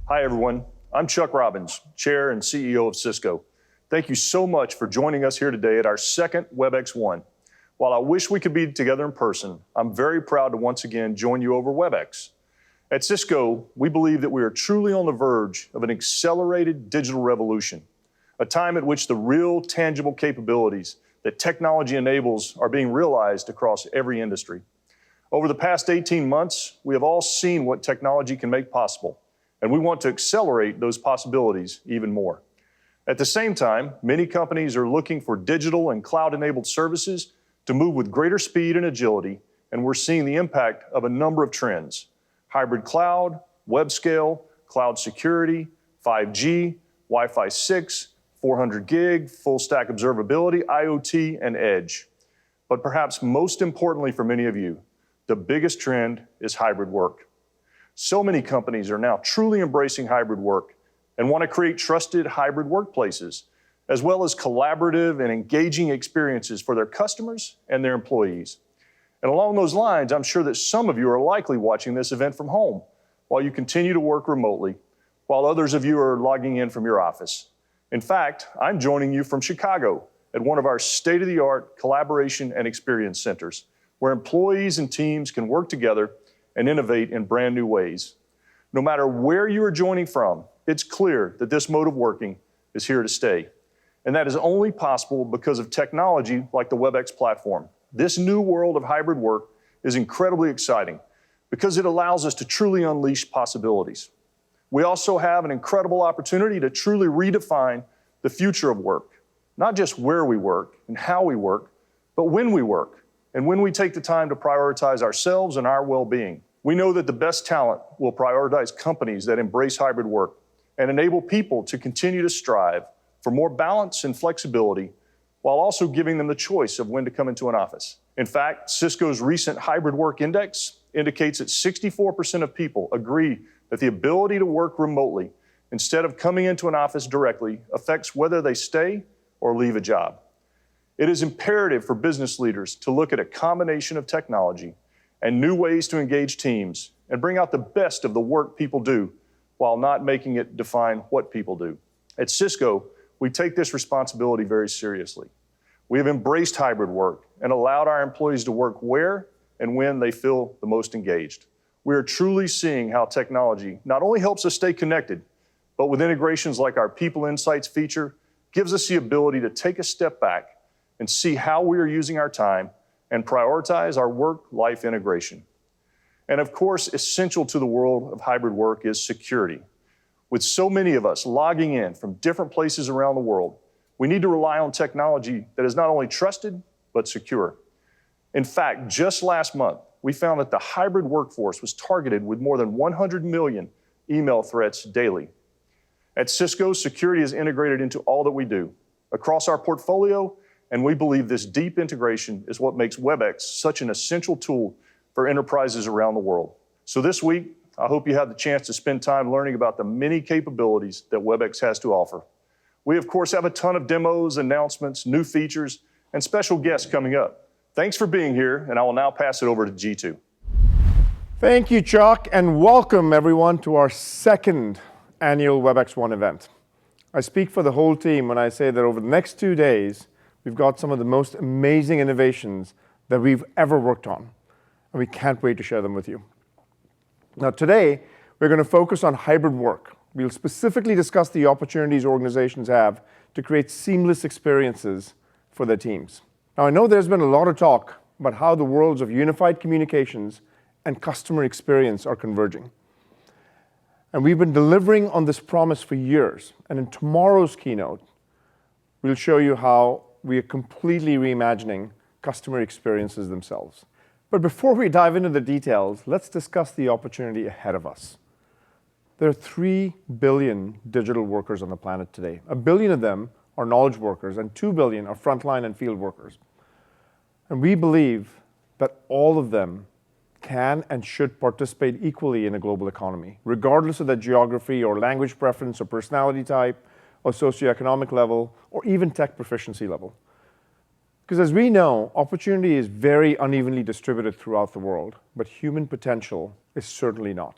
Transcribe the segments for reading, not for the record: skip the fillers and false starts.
Hi, everyone. I'm Chuck Robbins, Chair and CEO of Cisco. Thank you so much for joining us here today at our second WebexOne. While I wish we could be together in person, I'm very proud to once again join you over Webex. At Cisco, we believe that we are truly on the verge of an accelerated digital revolution, a time at which the real tangible capabilities that technology enables are being realized across every industry. Over the past 18 months, we have all seen what technology can make possible, and we want to accelerate those possibilities even more. At the same time, many companies are looking for digital and cloud-enabled services to move with greater speed and agility, and we're seeing the impact of a number of trends: hybrid cloud, web scale, cloud security, 5G, Wi-Fi 6, 400 gig, full stack observability, IoT, and edge. But perhaps most importantly for many of you, the biggest trend is hybrid work. So many companies are now truly embracing hybrid work and want to create trusted hybrid workplaces, as well as collaborative and engaging experiences for their customers and their employees. And along those lines, I'm sure that some of you are likely watching this event from home while you continue to work remotely, while others of you are logging in from your office. In fact, I'm joining you from Chicago at one of our state-of-the-art collaboration and experience centers, where employees and teams can work together and innovate in brand new ways. No matter where you are joining from, it's clear that this mode of working is here to stay. And that is only possible because of technology like the Webex platform. This new world of hybrid work is incredibly exciting because it allows us to truly unleash possibilities. We also have an incredible opportunity to truly redefine the future of work, not just where we work and how we work, but when we work and when we take the time to prioritize ourselves and our well-being. We know that the best talent will prioritize companies that embrace hybrid work and enable people to continue to strive for more balance and flexibility while also giving them the choice of when to come into an office. In fact, Cisco's recent hybrid work index indicates that 64% of people agree that the ability to work remotely instead of coming into an office directly affects whether they stay or leave a job. It is imperative for business leaders to look at a combination of technology and new ways to engage teams and bring out the best of the work people do while not making it define what people do. At Cisco, we take this responsibility very seriously. We have embraced hybrid work and allowed our employees to work where and when they feel the most engaged. We are truly seeing how technology not only helps us stay connected, but with integrations like our People Insights feature, gives us the ability to take a step back and see how we are using our time and prioritize our work-life integration. And of course, essential to the world of hybrid work is security. With so many of us logging in from different places around the world, we need to rely on technology that is not only trusted, but secure. In fact, just last month, we found that the hybrid workforce was targeted with more than 100 million email threats daily. At Cisco, security is integrated into all that we do across our portfolio, and we believe this deep integration is what makes Webex such an essential tool for enterprises around the world. So this week, I hope you have the chance to spend time learning about the many capabilities that Webex has to offer. We, of course, have a ton of demos, announcements, new features, and special guests coming up. Thanks for being here, and I will now pass it over to Jeetu. Thank you, Chuck, and welcome everyone to our second annual WebexOne event. I speak for the whole team when I say that over the next 2 days, we've got some of the most amazing innovations that we've ever worked on, and we can't wait to share them with you. Now today, we're going to focus on hybrid work. We'll specifically discuss the opportunities organizations have to create seamless experiences for their teams. Now I know there's been a lot of talk about how the worlds of unified communications and customer experience are converging. And we've been delivering on this promise for years. And in tomorrow's keynote, we'll show you how we are completely reimagining customer experiences themselves. But before we dive into the details, let's discuss the opportunity ahead of us. There are 3 billion digital workers on the planet today. 1 billion of them are knowledge workers, and 2 billion are frontline and field workers. And we believe that all of them can and should participate equally in a global economy, regardless of their geography or language preference or personality type or socioeconomic level or even tech proficiency level. Because as we know, opportunity is very unevenly distributed throughout the world, but human potential is certainly not.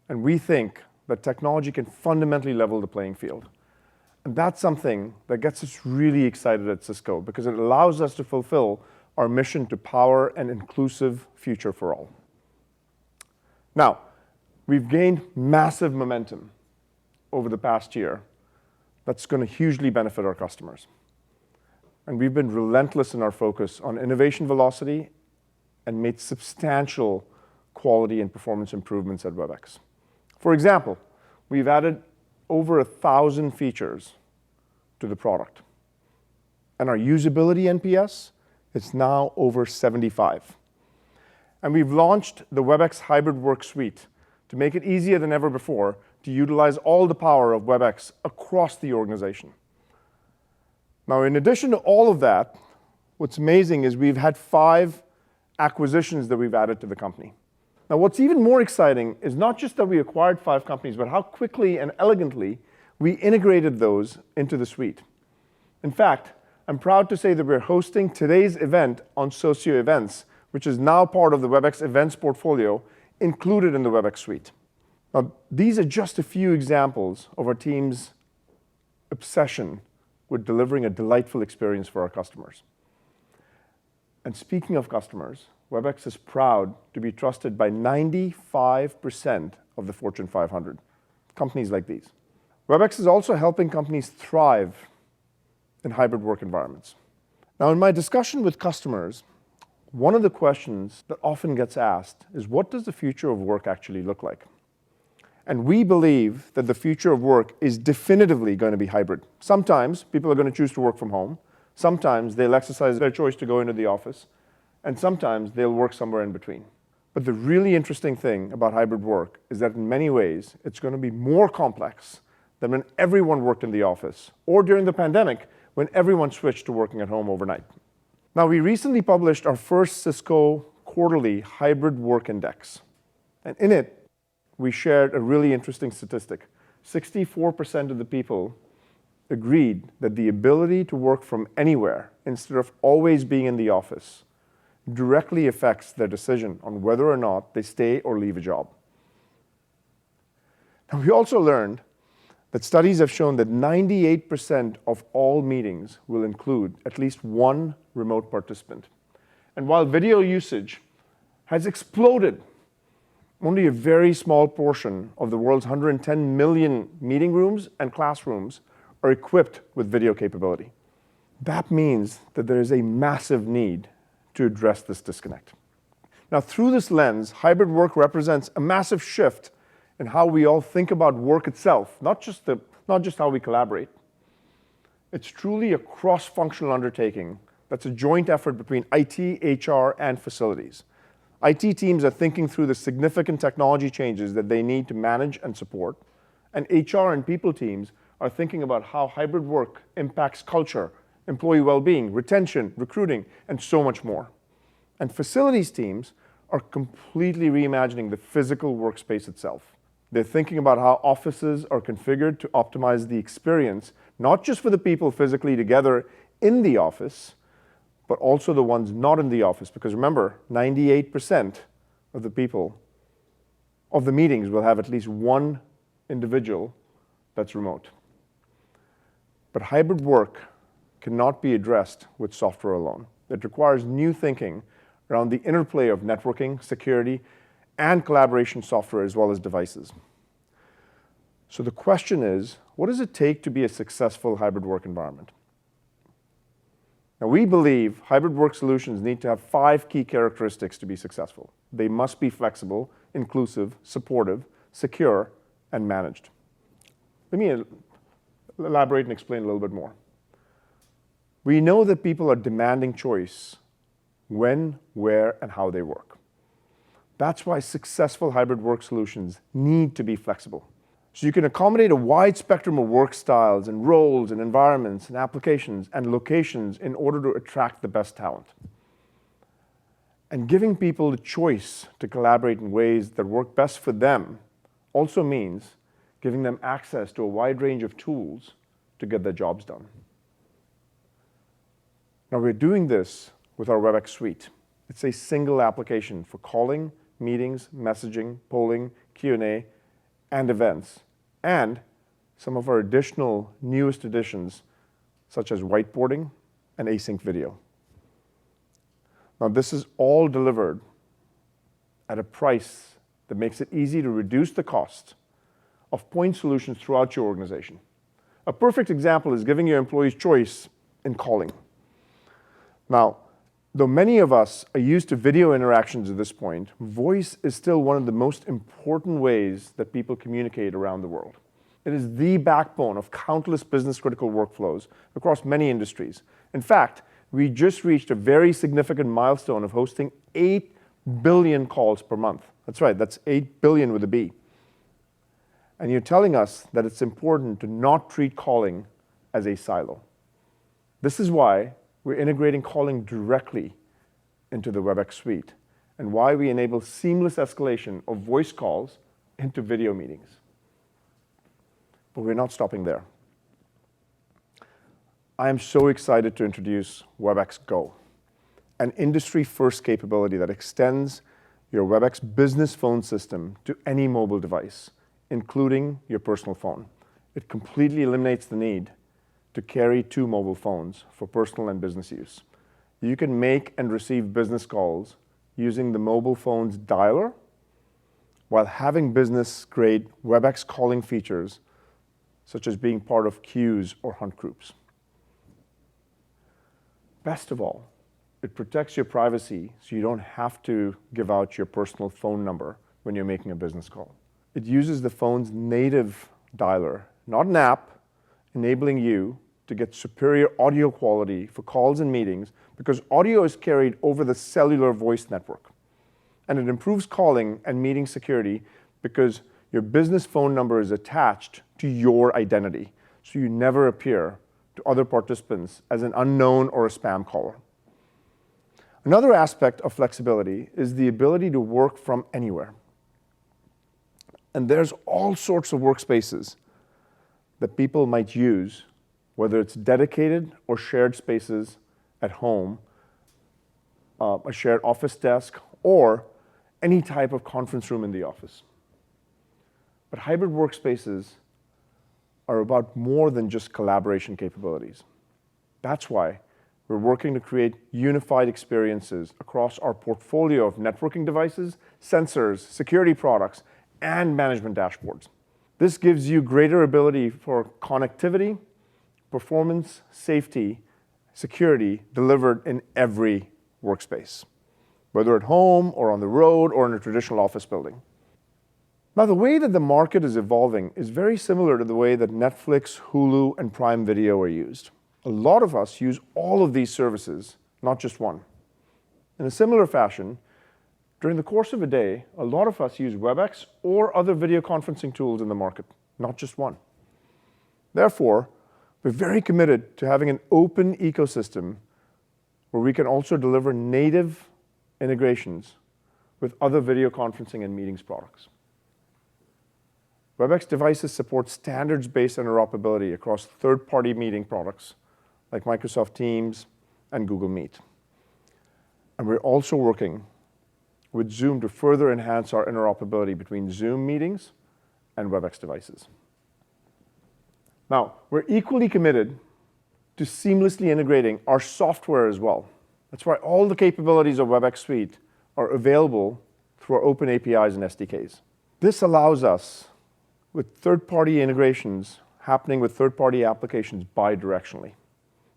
And we think that technology can fundamentally level the playing field. And that's something that gets us really excited at Cisco because it allows us to fulfill our mission to power an inclusive future for all. Now, we've gained massive momentum over the past year that's going to hugely benefit our customers. And we've been relentless in our focus on innovation velocity and made substantial quality and performance improvements at Webex. For example, we've added over 1,000 features to the product. And our usability NPS is now over 75. And we've launched the Webex Hybrid Work Suite to make it easier than ever before to utilize all the power of Webex across the organization. Now, in addition to all of that, what's amazing is we've had 5 acquisitions that we've added to the company. Now, what's even more exciting is not just that we acquired 5 companies, but how quickly and elegantly we integrated those into the suite. In fact, I'm proud to say that we're hosting today's event on Socio Events, which is now part of the Webex Events portfolio, included in the Webex suite. Now, these are just a few examples of our team's obsession with delivering a delightful experience for our customers. And speaking of customers, Webex is proud to be trusted by 95% of the Fortune 500, companies like these. Webex is also helping companies thrive in hybrid work environments. Now, in my discussion with customers, one of the questions that often gets asked is, what does the future of work actually look like? And we believe that the future of work is definitively going to be hybrid. Sometimes people are going to choose to work from home. Sometimes they'll exercise their choice to go into the office. And sometimes they'll work somewhere in between. But the really interesting thing about hybrid work is that in many ways, it's going to be more complex than when everyone worked in the office, or during the pandemic, when everyone switched to working at home overnight. Now, we recently published our first Cisco quarterly hybrid work index. And in it, we shared a really interesting statistic. 64% of the people agreed that the ability to work from anywhere instead of always being in the office directly affects their decision on whether or not they stay or leave a job. Now, we also learned that studies have shown that 98% of all meetings will include at least one remote participant. And while video usage has exploded, only a very small portion of the world's 110 million meeting rooms and classrooms are equipped with video capability. That means that there is a massive need to address this disconnect. Now, through this lens, hybrid work represents a massive shift in how we all think about work itself, not just how we collaborate. It's truly a cross-functional undertaking that's a joint effort between IT, HR, and facilities. IT teams are thinking through the significant technology changes that they need to manage and support, and HR and people teams are thinking about how hybrid work impacts culture, employee well-being, retention, recruiting, and so much more. And facilities teams are completely reimagining the physical workspace itself. They're thinking about how offices are configured to optimize the experience, not just for the people physically together in the office, but also the ones not in the office. Because remember, 98% of the people of the meetings will have at least one individual that's remote. But hybrid work cannot be addressed with software alone. It requires new thinking around the interplay of networking, security, and collaboration software, as well as devices. So the question is, what does it take to be a successful hybrid work environment? Now, we believe hybrid work solutions need to have 5 key characteristics to be successful. They must be flexible, inclusive, supportive, secure, and managed. Let me elaborate and explain a little bit more. We know that people are demanding choice when, where, and how they work. That's why successful hybrid work solutions need to be flexible. So you can accommodate a wide spectrum of work styles and roles and environments and applications and locations in order to attract the best talent. And giving people the choice to collaborate in ways that work best for them also means giving them access to a wide range of tools to get their jobs done. Now, we're doing this with our Webex suite. It's a single application for calling, meetings, messaging, polling, Q&A, and events, and some of our additional newest additions, such as whiteboarding and async video. Now, this is all delivered at a price that makes it easy to reduce the cost of point solutions throughout your organization. A perfect example is giving your employees choice in calling. Now, though many of us are used to video interactions at this point, voice is still one of the most important ways that people communicate around the world. It is the backbone of countless business-critical workflows across many industries. In fact, we just reached a very significant milestone of hosting 8 billion calls per month. That's right, that's 8 billion with a B. And you're telling us that it's important to not treat calling as a silo. This is why we're integrating calling directly into the Webex suite, and why we enable seamless escalation of voice calls into video meetings. But we're not stopping there. I am so excited to introduce Webex Go, an industry-first capability that extends your Webex business phone system to any mobile device, including your personal phone. It completely eliminates the need to carry 2 mobile phones for personal and business use. You can make and receive business calls using the mobile phone's dialer while having business-grade Webex calling features, such as being part of queues or hunt groups. Best of all, it protects your privacy so you don't have to give out your personal phone number when you're making a business call. It uses the phone's native dialer, not an app, enabling you to get superior audio quality for calls and meetings because audio is carried over the cellular voice network. And it improves calling and meeting security because your business phone number is attached to your identity, so you never appear to other participants as an unknown or a spam caller. Another aspect of flexibility is the ability to work from anywhere. And there's all sorts of workspaces that people might use, whether it's dedicated or shared spaces at home, a shared office desk, or any type of conference room in the office. But hybrid workspaces are about more than just collaboration capabilities. That's why we're working to create unified experiences across our portfolio of networking devices, sensors, security products, and management dashboards. This gives you greater ability for connectivity, performance, safety, security delivered in every workspace, whether at home or on the road or in a traditional office building. Now, the way that the market is evolving is very similar to the way that Netflix, Hulu, and Prime Video are used. A lot of us use all of these services, not just one. In a similar fashion, during the course of a day, a lot of us use Webex or other video conferencing tools in the market, not just one. Therefore, we're very committed to having an open ecosystem where we can also deliver native integrations with other video conferencing and meetings products. Webex devices support standards-based interoperability across third-party meeting products like Microsoft Teams and Google Meet. And we're also working with Zoom to further enhance our interoperability between Zoom meetings and Webex devices. Now, we're equally committed to seamlessly integrating our software as well. That's why all the capabilities of Webex Suite are available through our open APIs and SDKs. This allows us, with third-party integrations happening with third-party applications bidirectionally.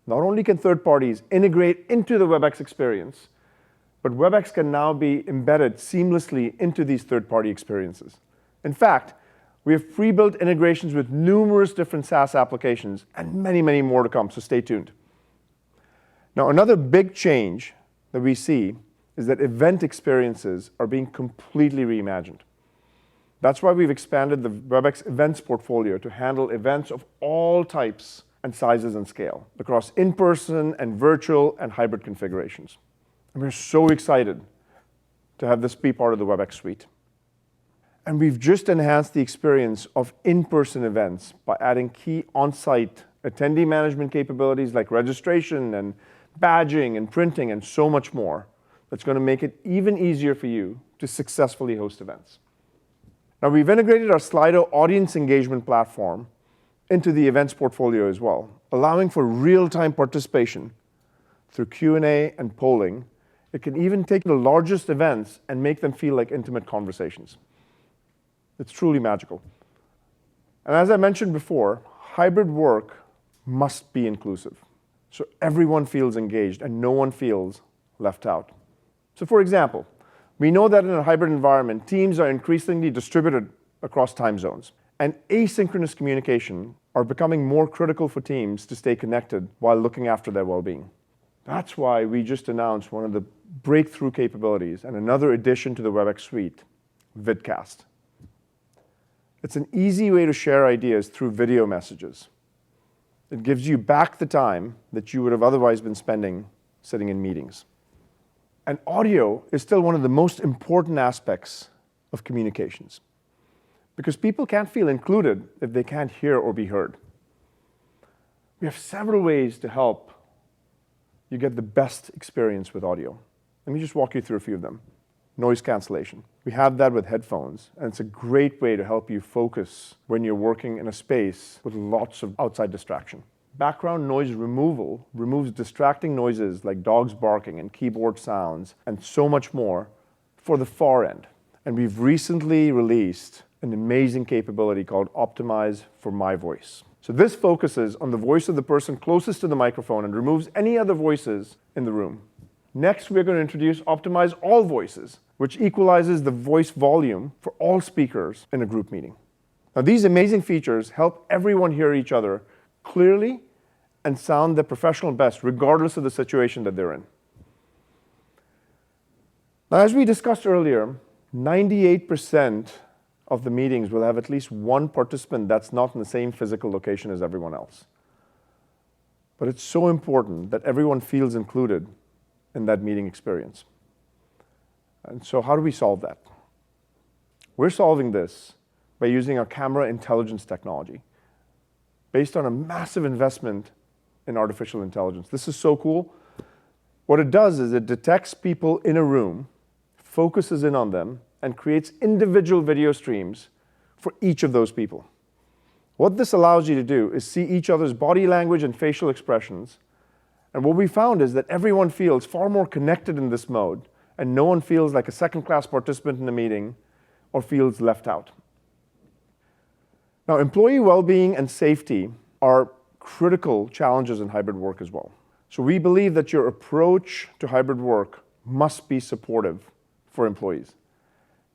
Not only can third parties integrate into the Webex experience, but Webex can now be embedded seamlessly into these third-party experiences. In fact, we have pre-built integrations with numerous different SaaS applications and many, many more to come, so stay tuned. Now, another big change that we see is that event experiences are being completely reimagined. That's why we've expanded the Webex Events portfolio to handle events of all types and sizes and scale across in-person and virtual and hybrid configurations. And we're so excited to have this be part of the Webex suite. And we've just enhanced the experience of in-person events by adding key on-site attendee management capabilities like registration and badging and printing and so much more. That's going to make it even easier for you to successfully host events. Now, we've integrated our Slido audience engagement platform into the events portfolio as well, allowing for real-time participation through Q&A and polling. It can even take the largest events and make them feel like intimate conversations. It's truly magical. And as I mentioned before, hybrid work must be inclusive, so everyone feels engaged and no one feels left out. So for example, we know that in a hybrid environment, teams are increasingly distributed across time zones, and asynchronous communication are becoming more critical for teams to stay connected while looking after their well-being. That's why we just announced one of the breakthrough capabilities and another addition to the Webex suite, Vidcast. It's an easy way to share ideas through video messages. It gives you back the time that you would have otherwise been spending sitting in meetings. And audio is still one of the most important aspects of communications, because people can't feel included if they can't hear or be heard. We have several ways to help you get the best experience with audio. Let me just walk you through a few of them. Noise cancellation. We have that with headphones, and it's a great way to help you focus when you're working in a space with lots of outside distraction. Background noise removal removes distracting noises like dogs barking and keyboard sounds and so much more for the far end. And we've recently released an amazing capability called Optimize for My Voice. So this focuses on the voice of the person closest to the microphone and removes any other voices in the room. Next, we're going to introduce Optimize All Voices, which equalizes the voice volume for all speakers in a group meeting. Now, these amazing features help everyone hear each other clearly and sound their professional best, regardless of the situation that they're in. Now, as we discussed earlier, 98% of the meetings will have at least one participant that's not in the same physical location as everyone else. But it's so important that everyone feels included in that meeting experience. And so how do we solve that? We're solving this by using our camera intelligence technology based on a massive investment in artificial intelligence. This is so cool. What it does is it detects people in a room, focuses in on them, and creates individual video streams for each of those people. What this allows you to do is see each other's body language and facial expressions. And what we found is that everyone feels far more connected in this mode, and no one feels like a second-class participant in a meeting or feels left out. Now, employee well-being and safety are critical challenges in hybrid work as well. So we believe that your approach to hybrid work must be supportive for employees.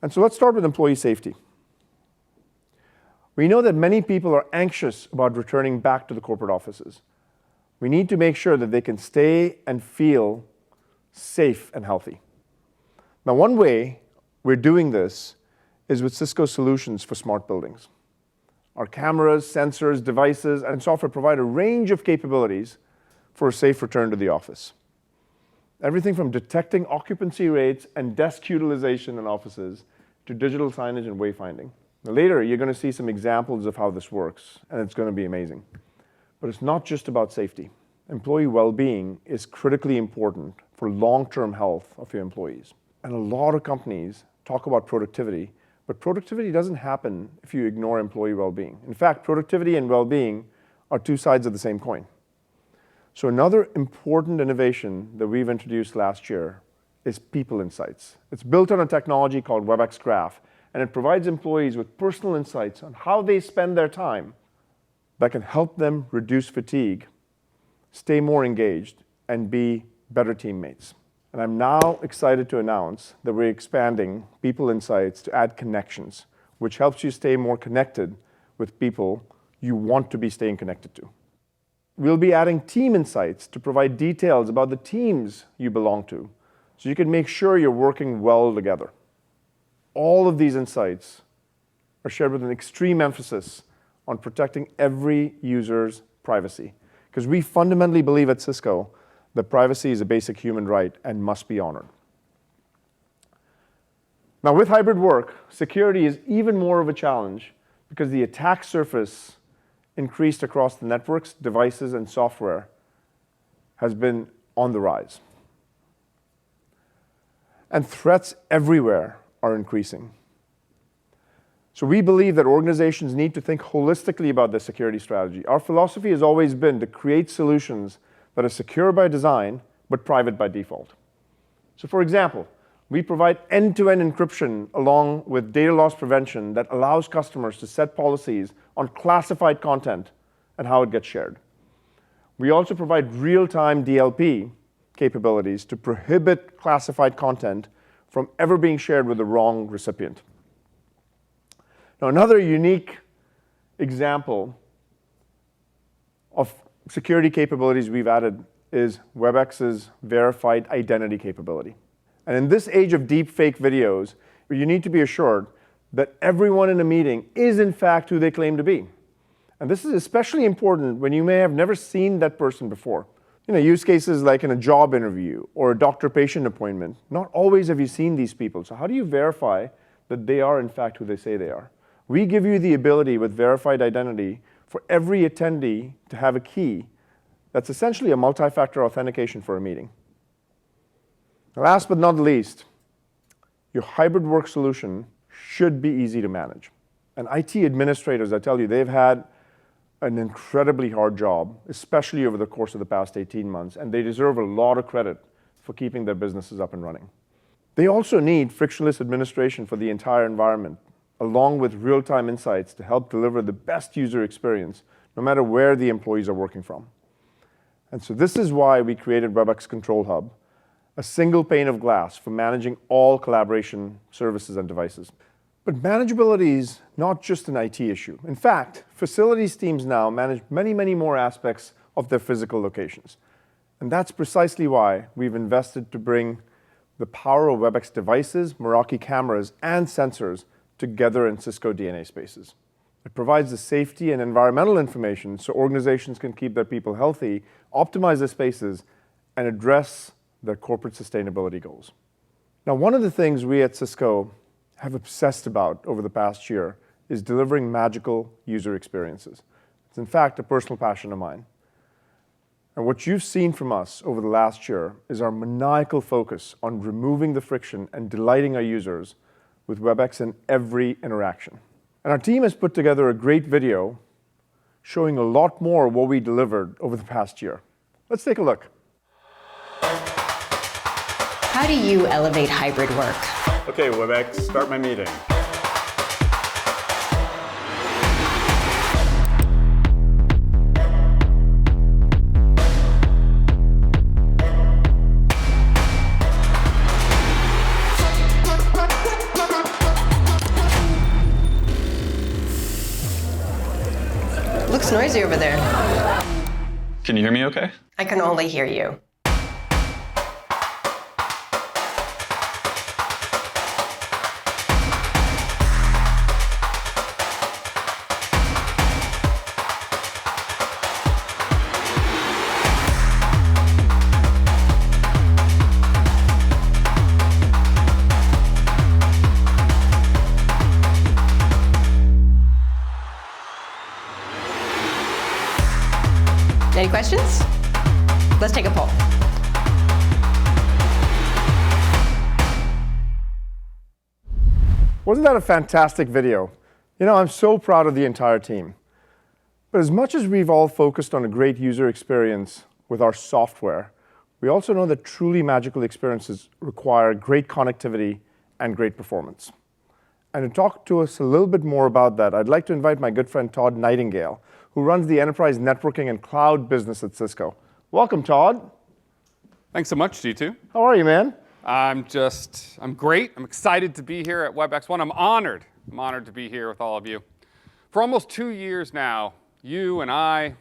And so let's start with employee safety. We know that many people are anxious about returning back to the corporate offices. We need to make sure that they can stay and feel safe and healthy. Now, one way we're doing this is with Cisco solutions for smart buildings. Our cameras, sensors, devices, and software provide a range of capabilities for a safe return to the office. Everything from detecting occupancy rates and desk utilization in offices to digital signage and wayfinding. Now, later, you're going to see some examples of how this works, and it's going to be amazing. But it's not just about safety. Employee well-being is critically important for long-term health of your employees. And a lot of companies talk about productivity, but productivity doesn't happen if you ignore employee well-being. In fact, productivity and well-being are two sides of the same coin. So another important innovation that we've introduced last year is People Insights. It's built on a technology called Webex Graph, and it provides employees with personal insights on how they spend their time that can help them reduce fatigue, stay more engaged, and be better teammates. And I'm now excited to announce that we're expanding People Insights to add connections, which helps you stay more connected with people you want to be staying connected to. We'll be adding Team Insights to provide details about the teams you belong to, so you can make sure you're working well together. All of these insights are shared with an extreme emphasis on protecting every user's privacy, because we fundamentally believe at Cisco that privacy is a basic human right and must be honored. Now, with hybrid work, security is even more of a challenge because the attack surface increased across the networks, devices, and software has been on the rise. And threats everywhere are increasing. So we believe that organizations need to think holistically about their security strategy. Our philosophy has always been to create solutions that are secure by design, but private by default. So for example, we provide end-to-end encryption along with data loss prevention that allows customers to set policies on classified content and how it gets shared. We also provide real-time DLP capabilities to prohibit classified content from ever being shared with the wrong recipient. Now, another unique example of security capabilities we've added is Webex's verified identity capability. And in this age of deep fake videos, you need to be assured that everyone in a meeting is in fact who they claim to be. And this is especially important when you may have never seen that person before. Use cases like in a job interview or a doctor-patient appointment, not always have you seen these people. So how do you verify that they are in fact who they say they are? We give you the ability with verified identity for every attendee to have a key that's essentially a multi-factor authentication for a meeting. Last but not least, your hybrid work solution should be easy to manage. And IT administrators, I tell you, they've had an incredibly hard job, especially over the course of the past 18 months, and they deserve a lot of credit for keeping their businesses up and running. They also need frictionless administration for the entire environment, along with real-time insights to help deliver the best user experience, no matter where the employees are working from. And so this is why we created Webex Control Hub, a single pane of glass for managing all collaboration services and devices. But manageability is not just an IT issue. In fact, facilities teams now manage many, many more aspects of their physical locations. And that's precisely why we've invested to bring the power of Webex devices, Meraki cameras, and sensors together in Cisco DNA spaces. It provides the safety and environmental information so organizations can keep their people healthy, optimize their spaces, and address their corporate sustainability goals. Now, one of the things we at Cisco have obsessed about over the past year is delivering magical user experiences. It's in fact a personal passion of mine. And what you've seen from us over the last year is our maniacal focus on removing the friction and delighting our users with Webex in every interaction. And our team has put together a great video showing a lot more of what we delivered over the past year. Let's take a look. How do you elevate hybrid work? Okay, Webex, start my meeting. Looks noisy over there. Can you hear me okay? I can only hear you. Any questions? Let's take a poll. Wasn't that a fantastic video? I'm so proud of the entire team. But as much as we've all focused on a great user experience with our software, we also know that truly magical experiences require great connectivity and great performance. And to talk to us a little bit more about that, I'd like to invite my good friend Todd Nightingale, who runs the enterprise networking and cloud business at Cisco. Welcome, Todd. Thanks so much, Jeetu. How are you, man? I'm great. I'm excited to be here at WebexOne. I'm honored to be here with all of you. For almost 2 years now, you and I,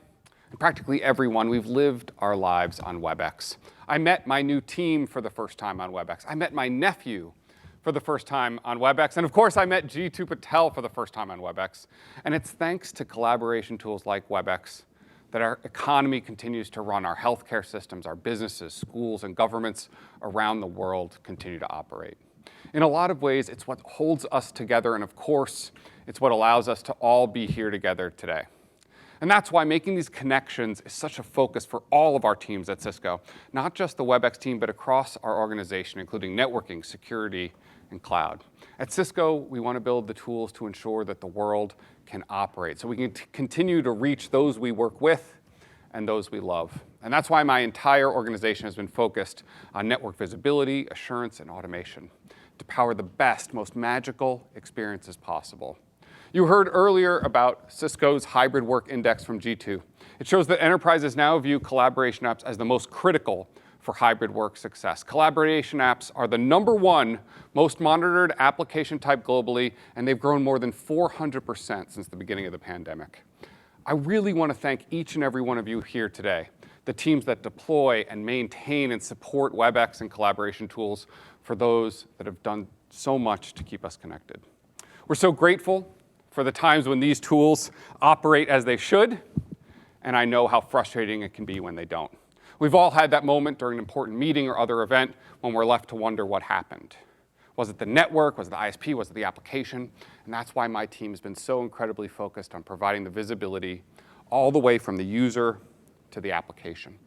and practically everyone, we've lived our lives on Webex. I met my new team for the first time on Webex. I met my nephew for the first time on Webex. And of course, I met Jeetu Patel for the first time on Webex. And it's thanks to collaboration tools like Webex that our economy continues to run, our healthcare systems, our businesses, schools, and governments around the world continue to operate. In a lot of ways, it's what holds us together, and of course, it's what allows us to all be here together today. And that's why making these connections is such a focus for all of our teams at Cisco, not just the Webex team, but across our organization, including networking, security, and cloud. At Cisco, we want to build the tools to ensure that the world can operate, so we can continue to reach those we work with and those we love. And that's why my entire organization has been focused on network visibility, assurance, and automation to power the best, most magical experiences possible. You heard earlier about Cisco's hybrid work index from Jeetu. It shows that enterprises now view collaboration apps as the most critical for hybrid work success. Collaboration apps are the #1 most monitored application type globally, and they've grown more than 400% since the beginning of the pandemic. I really want to thank each and every one of you here today, the teams that deploy and maintain and support WebEx and collaboration tools, for those that have done so much to keep us connected. We're so grateful for the times when these tools operate as they should, and I know how frustrating it can be when they don't. We've all had that moment during an important meeting or other event when we're left to wonder what happened. Was it the network? Was it the ISP? Was it the application? And that's why my team has been so incredibly focused on providing the visibility all the way from the user to the application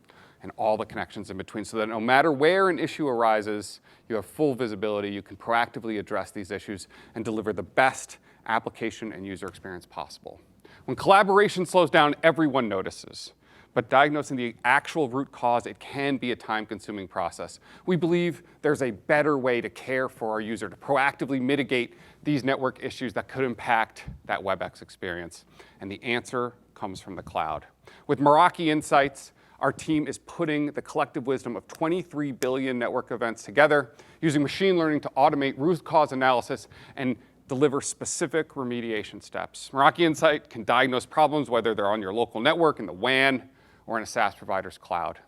and all the connections in between, so that no matter where an issue arises, you have full visibility, you can proactively address these issues and deliver the best application and user experience possible. When collaboration slows down, everyone notices. But diagnosing the actual root cause, it can be a time-consuming process. We believe there's a better way to care for our user, to proactively mitigate these network issues that could impact that WebEx experience. And the answer comes from the cloud. With Meraki Insights, our team is putting the collective wisdom of 23 billion network events together, using machine learning to automate root cause analysis and deliver specific remediation steps. Meraki Insight can diagnose problems whether they're on your local network, in the WAN, or in a SaaS provider's cloud.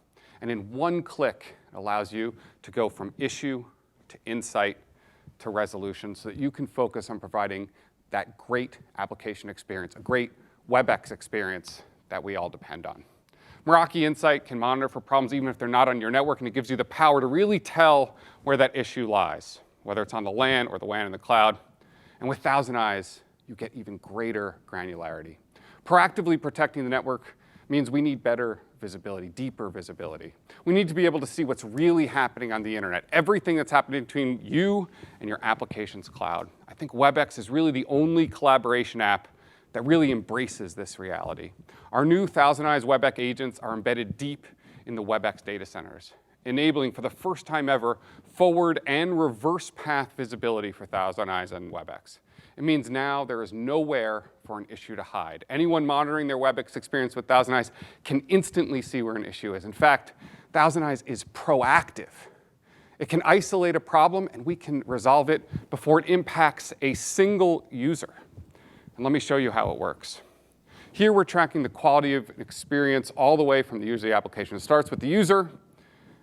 And in one click, it allows you to go from issue to insight to resolution, so that you can focus on providing that great application experience, a great WebEx experience that we all depend on. Meraki Insight can monitor for problems even if they're not on your network, and it gives you the power to really tell where that issue lies, whether it's on the LAN or the WAN in the cloud. And with Thousand Eyes, you get even greater granularity. Proactively protecting the network means we need better visibility, deeper visibility. We need to be able to see what's really happening on the internet, everything that's happening between you and your application's cloud. I think WebEx is really the only collaboration app that really embraces this reality. Our new Thousand Eyes WebEx agents are embedded deep in the WebEx data centers, enabling for the first time ever forward and reverse path visibility for Thousand Eyes and WebEx. It means now there is nowhere for an issue to hide. Anyone monitoring their WebEx experience with Thousand Eyes can instantly see where an issue is. In fact, Thousand Eyes is proactive. It can isolate a problem, and we can resolve it before it impacts a single user. And let me show you how it works. Here we're tracking the quality of experience all the way from the user application. It starts with the user,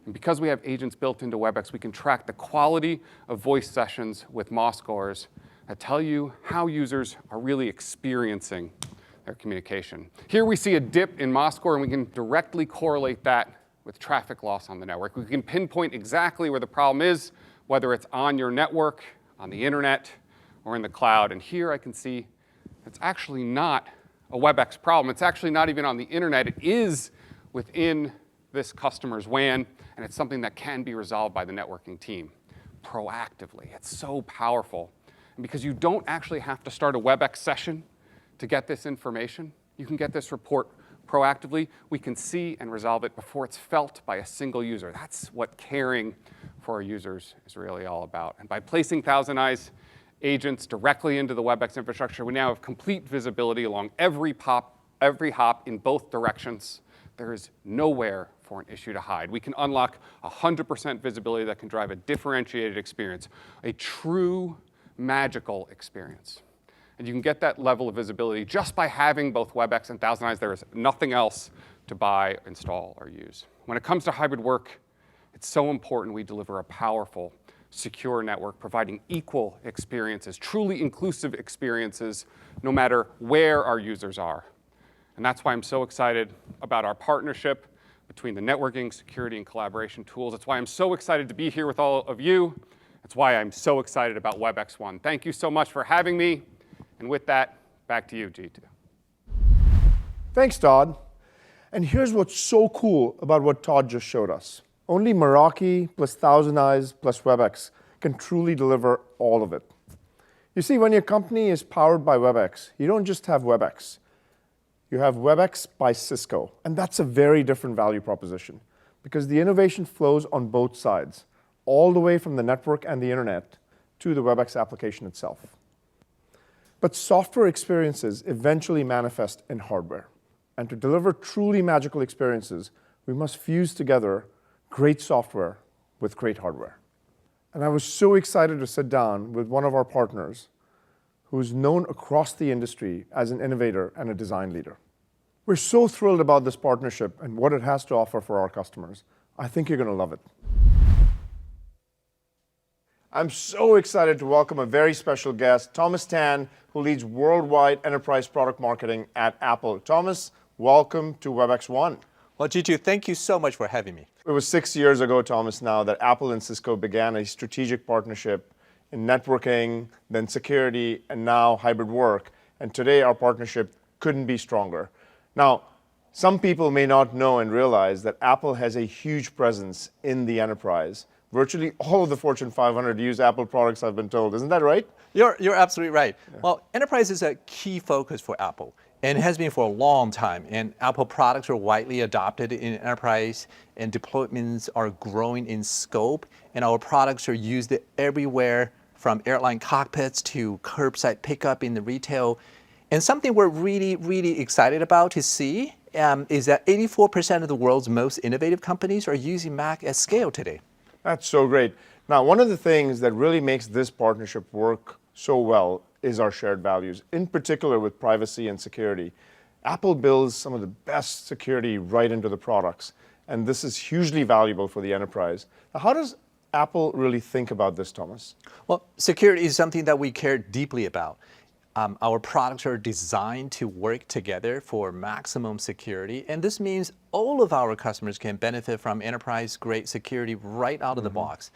and because we have agents built into WebEx, we can track the quality of voice sessions with MOS scores that tell you how users are really experiencing their communication. Here we see a dip in MOS score, and we can directly correlate that with traffic loss on the network. We can pinpoint exactly where the problem is, whether it's on your network, on the internet, or in the cloud. And here I can see it's actually not a WebEx problem. It's actually not even on the internet. It is within this customer's WAN, and it's something that can be resolved by the networking team proactively. It's so powerful. And because you don't actually have to start a WebEx session to get this information, you can get this report proactively. We can see and resolve it before it's felt by a single user. That's what caring for our users is really all about. And by placing Thousand Eyes agents directly into the WebEx infrastructure, we now have complete visibility along every hop in both directions. There is nowhere for an issue to hide. We can unlock 100% visibility that can drive a differentiated experience, a true magical experience. And you can get that level of visibility just by having both WebEx and Thousand Eyes. There is nothing else to buy, install, or use. When it comes to hybrid work, it's so important we deliver a powerful, secure network, providing equal experiences, truly inclusive experiences, no matter where our users are. And that's why I'm so excited about our partnership between the networking, security, and collaboration tools. That's why I'm so excited to be here with all of you. That's why I'm so excited about WebexOne. Thank you so much for having me. And with that, back to you, Jeetu. Thanks, Todd. And here's what's so cool about what Todd just showed us. Only Meraki plus Thousand Eyes plus Webex can truly deliver all of it. You see, when your company is powered by Webex, you don't just have Webex. You have Webex by Cisco, and that's a very different value proposition because the innovation flows on both sides, all the way from the network and the internet to the Webex application itself. But software experiences eventually manifest in hardware. And to deliver truly magical experiences, we must fuse together great software with great hardware. And I was so excited to sit down with one of our partners who is known across the industry as an innovator and a design leader. We're so thrilled about this partnership and what it has to offer for our customers. I think you're going to love it. I'm so excited to welcome a very special guest, Thomas Tan, who leads worldwide enterprise product marketing at Apple. Thomas, welcome to WebexOne. Well, Jeetu, thank you so much for having me. It was 6 years ago, Thomas, now that Apple and Cisco began a strategic partnership in networking, then security, and now hybrid work. And today our partnership couldn't be stronger. Now, some people may not know and realize that Apple has a huge presence in the enterprise. Virtually all of the Fortune 500 use Apple products, I've been told. Isn't that right? You're absolutely right. Yeah. Well, enterprise is a key focus for Apple, and it has been for a long time. And Apple products are widely adopted in enterprise, and deployments are growing in scope, and our products are used everywhere from airline cockpits to curbside pickup in the retail. And something we're really, really excited about to see is that 84% of the world's most innovative companies are using Mac at scale today. That's so great. Now, one of the things that really makes this partnership work so well is our shared values, in particular with privacy and security. Apple builds some of the best security right into the products, and this is hugely valuable for the enterprise. Now, how does Apple really think about this, Thomas? Well, security is something that we care deeply about. Our products are designed to work together for maximum security, and this means all of our customers can benefit from enterprise-grade security right out of the box.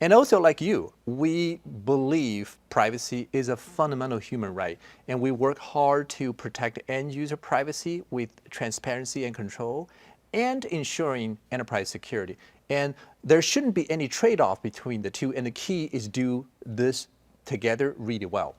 And also, like you, we believe privacy is a fundamental human right, and we work hard to protect end-user privacy with transparency and control, and ensuring enterprise security. And there shouldn't be any trade-off between the two, and the key is do this together really well.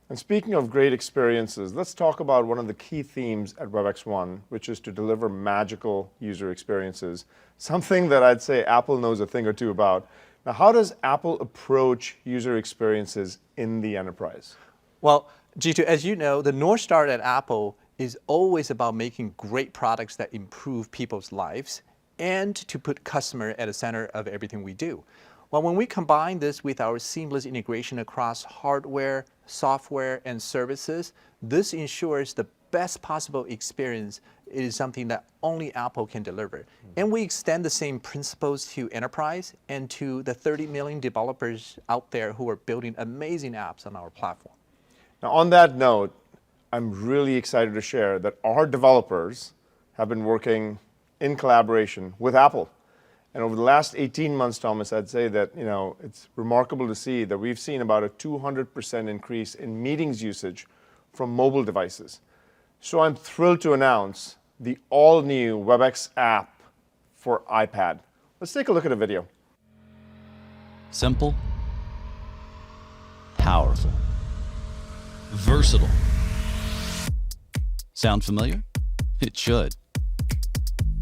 And speaking of great experiences, let's talk about one of the key themes at WebexOne, which is to deliver magical user experiences, something that I'd say Apple knows a thing or two about. Now, how does Apple approach user experiences in the enterprise? Well, Jeetu, as you know, the North Star at Apple is always about making great products that improve people's lives and to put customer at the center of everything we do. Well, when we combine this with our seamless integration across hardware, software, and services, this ensures the best possible experience is something that only Apple can deliver. And we extend the same principles to enterprise and to the 30 million developers out there who are building amazing apps on our platform. Now, on that note, I'm really excited to share that our developers have been working in collaboration with Apple. And over the last 18 months, Thomas, I'd say that it's remarkable to see that we've seen about a 200% increase in meetings usage from mobile devices. So I'm thrilled to announce the all-new Webex app for iPad. Let's take a look at a video. Simple, powerful, versatile. Sound familiar? It should.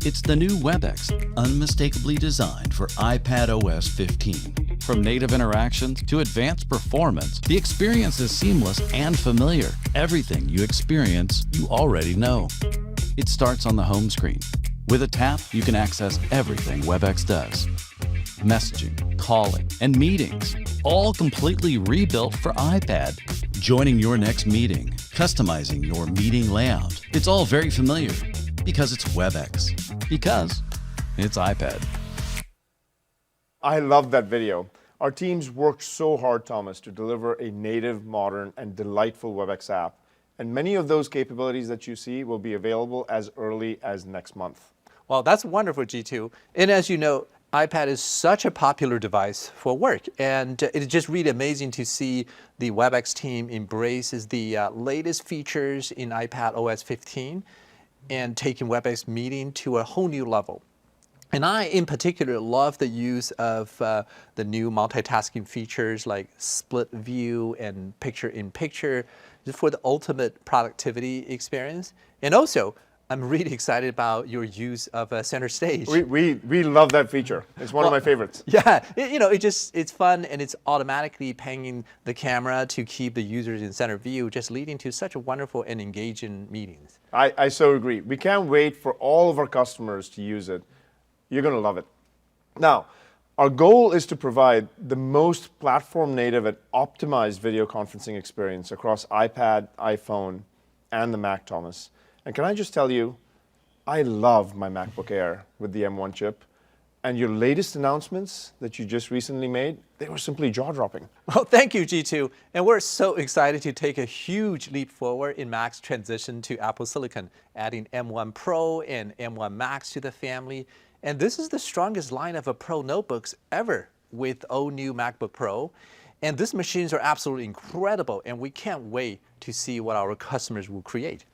It's the new Webex, unmistakably designed for iPad OS 15. From native interactions to advanced performance, the experience is seamless and familiar. Everything you experience, you already know. It starts on the home screen. With a tap, you can access everything Webex does. Messaging, calling, and meetings, all completely rebuilt for iPad. Joining your next meeting, customizing your meeting layout. It's all very familiar. Because it's Webex. Because it's iPad. I love that video. Our teams worked so hard, Thomas, to deliver a native, modern, and delightful Webex app. And many of those capabilities that you see will be available as early as next month. Well, that's wonderful, Jeetu. And as you know, iPad is such a popular device for work. And it's just really amazing to see the Webex team embraces the latest features in iPad OS 15. and taking WebEx meeting to a whole new level. And I, in particular, love the use of the new multitasking features like split view and picture-in-picture for the ultimate productivity experience. And also, I'm really excited about your use of center stage. We love that feature. It's one of my favorites. Yeah, it's fun, and it's automatically pinging the camera to keep the users in center view, just leading to such a wonderful and engaging meetings. I so agree. We can't wait for all of our customers to use it. You're going to love it. Now, our goal is to provide the most platform-native and optimized video conferencing experience across iPad, iPhone, and the Mac, Thomas. And can I just tell you, I love my MacBook Air with the M1 chip. And your latest announcements that you just recently made, they were simply jaw-dropping. Well, thank you, Jeetu. And we're so excited to take a huge leap forward in Mac's transition to Apple Silicon, adding M1 Pro and M1 Max to the family. And this is the strongest lineup of Pro notebooks ever with all new MacBook Pro. And these machines are absolutely incredible, and we can't wait to see what our customers will create.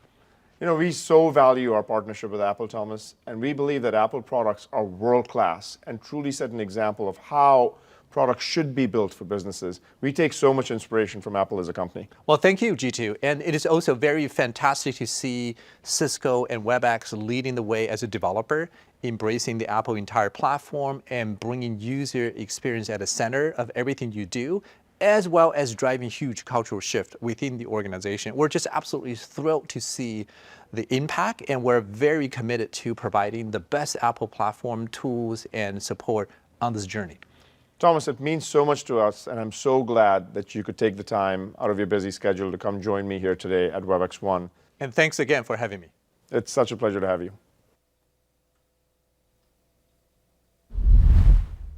You know, we so value our partnership with Apple, Thomas, and we believe that Apple products are world-class and truly set an example of how products should be built for businesses. We take so much inspiration from Apple as a company. Well, thank you, Jeetu. And it is also very fantastic to see Cisco and Webex leading the way as a developer, embracing the Apple entire platform and bringing user experience at the center of everything you do, as well as driving huge cultural shift within the organization. We're just absolutely thrilled to see the impact, and we're very committed to providing the best Apple platform tools and support on this journey. Thomas, it means so much to us, and I'm so glad that you could take the time out of your busy schedule to come join me here today at WebexOne. And thanks again for having me. It's such a pleasure to have you.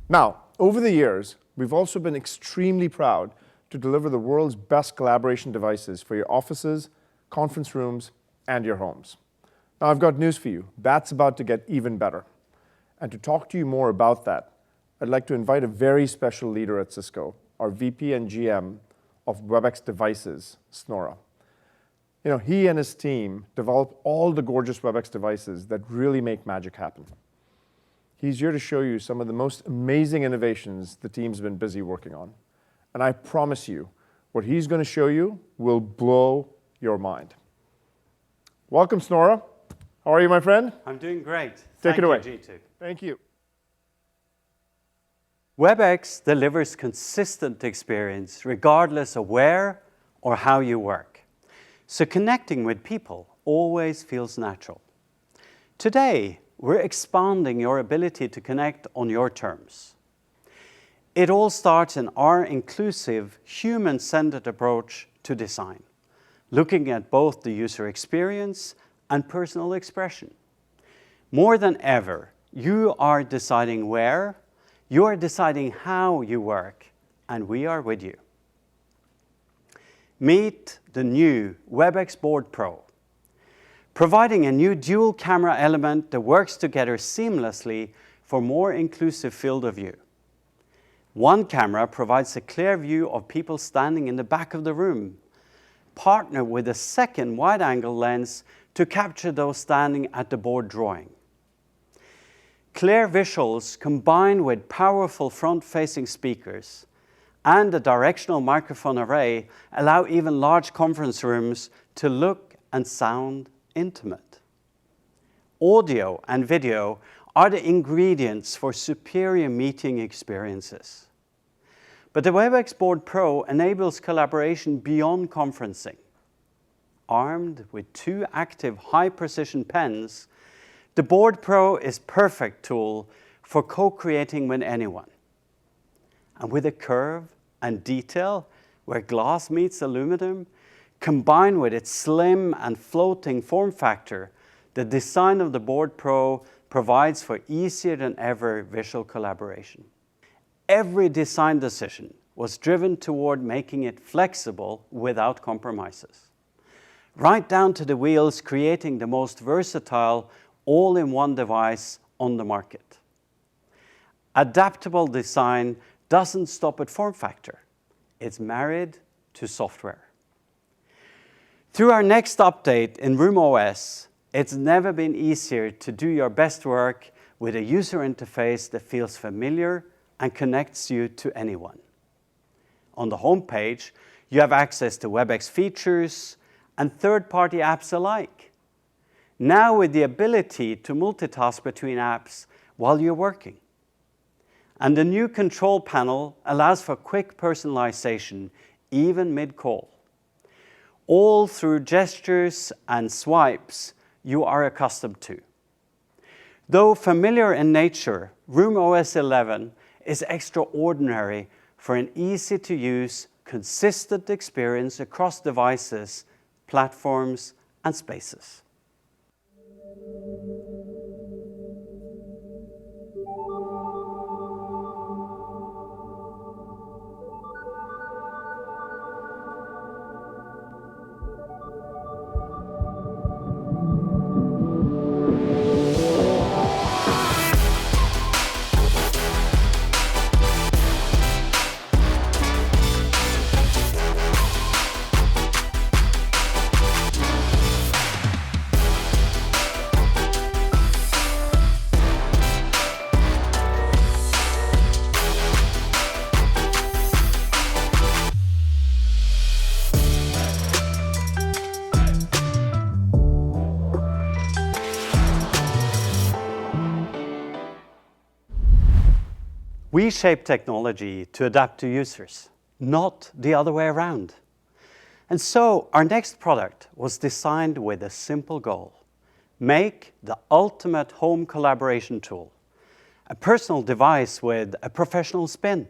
Now, over the years, we've also been extremely proud to deliver the world's best collaboration devices for your offices, conference rooms, and your homes. Now, I've got news for you. That's about to get even better. And to talk to you more about that, I'd like to invite a very special leader at Cisco, our VP and GM of Webex Devices, Snora. You know, he and his team develop all the gorgeous Webex devices that really make magic happen. He's here to show you some of the most amazing innovations the team's been busy working on. And I promise you, what he's going to show you will blow your mind. Welcome, Snora. How are you, my friend? I'm doing great. Take it away. Thank you, Jeetu. Thank you. WebEx delivers consistent experience regardless of where or how you work. So connecting with people always feels natural. Today, we're expanding your ability to connect on your terms. It all starts in our inclusive, human-centered approach to design, looking at both the user experience and personal expression. More than ever, you are deciding where, you are deciding how you work, and we are with you. Meet the new Webex Board Pro, providing a new dual camera element that works together seamlessly for more inclusive field of view. One camera provides a clear view of people standing in the back of the room. Partner with a second wide-angle lens to capture those standing at the board drawing. Clear visuals combined with powerful front-facing speakers and a directional microphone array allow even large conference rooms to look and sound intimate. Audio and video are the ingredients for superior meeting experiences. But the Webex Board Pro enables collaboration beyond conferencing. Armed with 2 active high-precision pens, the Board Pro is a perfect tool for co-creating with anyone. And with a curve and detail where glass meets aluminum, combined with its slim and floating form factor, the design of the Board Pro provides for easier than ever visual collaboration. Every design decision was driven toward making it flexible without compromises. Right down to the wheels, creating the most versatile all-in-one device on the market. Adaptable design doesn't stop at form factor. It's married to software. Through our next update in RoomOS, It's never been easier to do your best work with a user interface that feels familiar and connects you to anyone. On the home page, you have access to Webex features and third-party apps alike. Now with the ability to multitask between apps while you're working. And the new control panel allows for quick personalization, even mid-call. All through gestures and swipes you are accustomed to. Though familiar in nature, RoomOS 11 is extraordinary for an easy-to-use, consistent experience across devices, platforms, and spaces. We shape technology to adapt to users, not the other way around. And so our next product was designed with a simple goal: make the ultimate home collaboration tool, a personal device with a professional spin.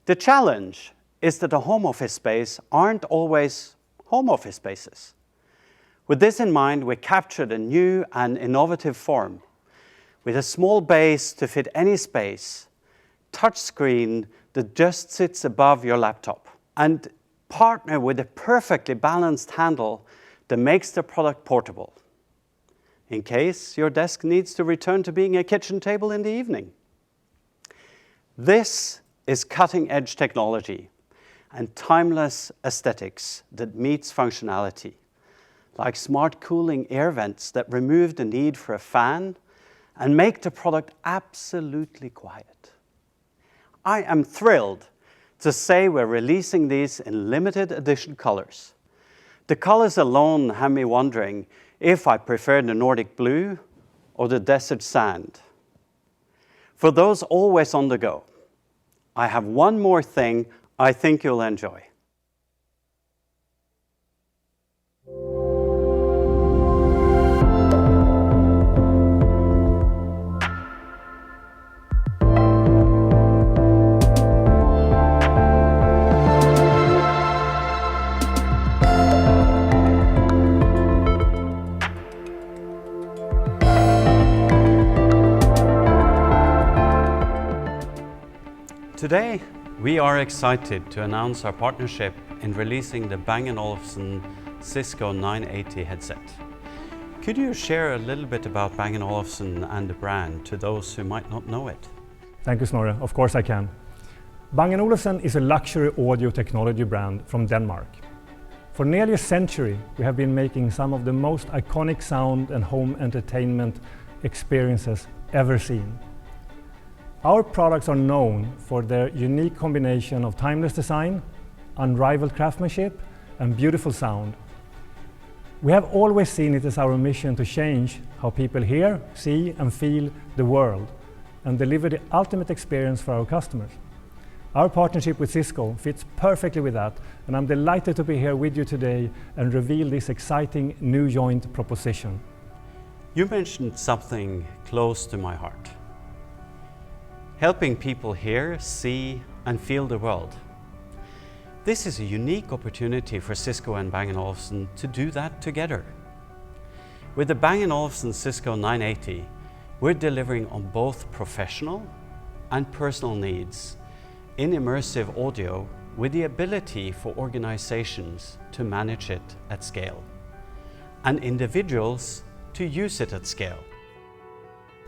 The challenge is that the home office space aren't always home office spaces. With this in mind, we captured a new and innovative form with a small base to fit any space, touchscreen that just sits above your laptop, and partner with a perfectly balanced handle that makes the product portable, in case your desk needs to return to being a kitchen table in the evening. This is cutting-edge technology and timeless aesthetics that meets functionality, like smart cooling air vents that remove the need for a fan and make the product absolutely quiet. I am thrilled to say we're releasing these in limited edition colors. The colors alone have me wondering if I prefer the Nordic blue or the desert sand. For those always on the go, I have one more thing I think you'll enjoy. Today, we are excited to announce our partnership in releasing the Bang & Olufsen Cisco 980 headset. Could you share a little bit about Bang & Olufsen and the brand to those who might not know it? Thank you, Snorre. Of course I can. Bang & Olufsen is a luxury audio technology brand from Denmark. For nearly a century, we have been making some of the most iconic sound and home entertainment experiences ever seen. Our products are known for their unique combination of timeless design, unrivaled craftsmanship, and beautiful sound. We have always seen it as our mission to change how people hear, see, and feel the world, and deliver the ultimate experience for our customers. Our partnership with Cisco fits perfectly with that, and I'm delighted to be here with you today and reveal this exciting new joint proposition. You mentioned something close to my heart. Helping people hear, see, and feel the world. This is a unique opportunity for Cisco and Bang & Olufsen to do that together. With the Bang & Olufsen Cisco 980, we're delivering on both professional and personal needs in immersive audio with the ability for organizations to manage it at scale and individuals to use it at scale.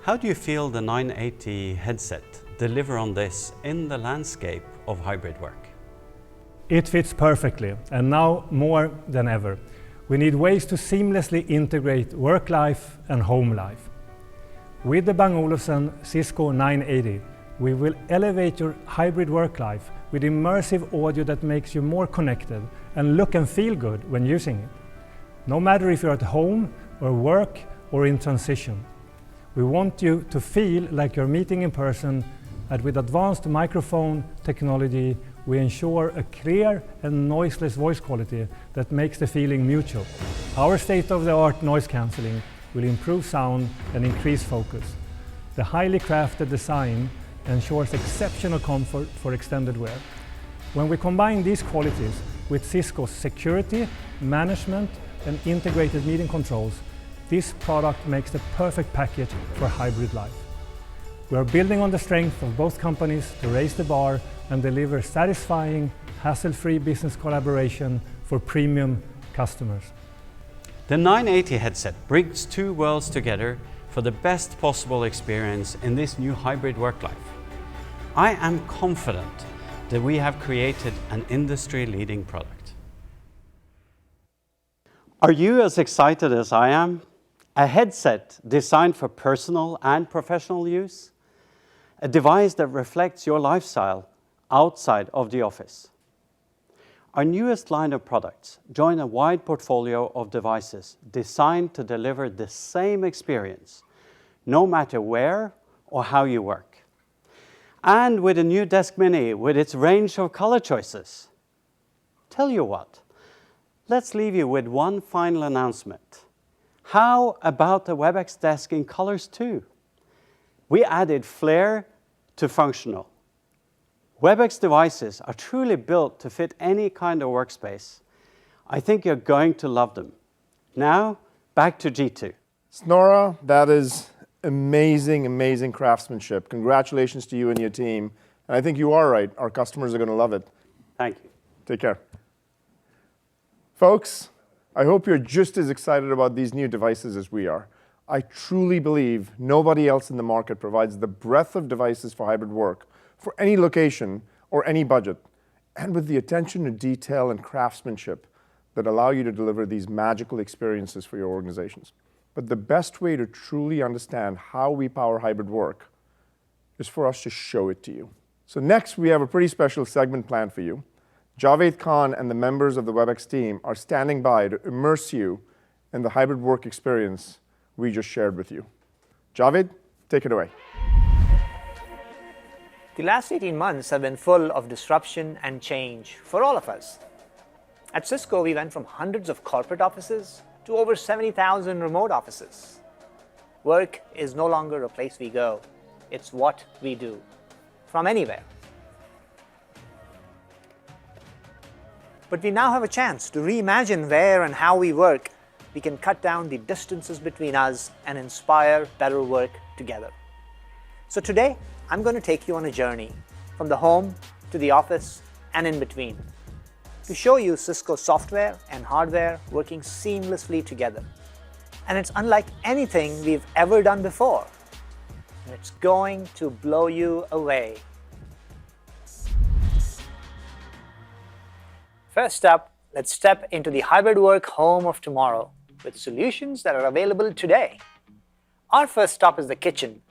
How do you feel the 980 headset deliver on this in the landscape of hybrid work? It fits perfectly, and now more than ever. We need ways to seamlessly integrate work life and home life. With the Bang & Olufsen Cisco 980, we will elevate your hybrid work life with immersive audio that makes you more connected and look and feel good when using it. No matter if you're at home or work or in transition. We want you to feel like you're meeting in person, and with advanced microphone technology, we ensure a clear and noiseless voice quality that makes the feeling mutual. Our state-of-the-art noise cancelling will improve sound and increase focus. The highly crafted design ensures exceptional comfort for extended wear. When we combine these qualities with Cisco's security, management, and integrated meeting controls, this product makes the perfect package for hybrid life. We are building on the strength of both companies to raise the bar and deliver satisfying, hassle-free business collaboration for premium customers. The 980 headset brings two worlds together for the best possible experience in this new hybrid work life. I am confident that we have created an industry-leading product. Are you as excited as I am? A headset designed for personal and professional use. A device that reflects your lifestyle outside of the office. Our newest line of products join a wide portfolio of devices designed to deliver the same experience, no matter where or how you work. And with a new Desk Mini with its range of color choices. Tell you what, let's leave you with one final announcement. How about the Webex Desk in colors too? We added flair to functional. Webex devices are truly built to fit any kind of workspace. I think you're going to love them. Now, back to Jeetu. Snora, that is amazing, amazing craftsmanship. Congratulations to you and your team. And I think you are right. Our customers are going to love it. Thank you. Take care. Folks, I hope you're just as excited about these new devices as we are. I truly believe nobody else in the market provides the breadth of devices for hybrid work for any location or any budget, and with the attention to detail and craftsmanship that allow you to deliver these magical experiences for your organizations. But the best way to truly understand how we power hybrid work is for us to show it to you. So next, we have a pretty special segment planned for you. Javed Khan and the members of the Webex team are standing by to immerse you in the hybrid work experience we just shared with you. Javed, take it away. The last 18 months have been full of disruption and change for all of us. At Cisco, we went from hundreds of corporate offices to over 70,000 remote offices. Work is no longer a place we go. It's what we do, from anywhere. But we now have a chance to reimagine where and how we work. We can cut down the distances between us and inspire better work together. So today, I'm going to take you on a journey from the home to the office and in between to show you Cisco software and hardware working seamlessly together. And it's unlike anything we've ever done before. And it's going to blow you away. First up, let's step into the hybrid work home of tomorrow with solutions that are available today. Our first stop is the kitchen.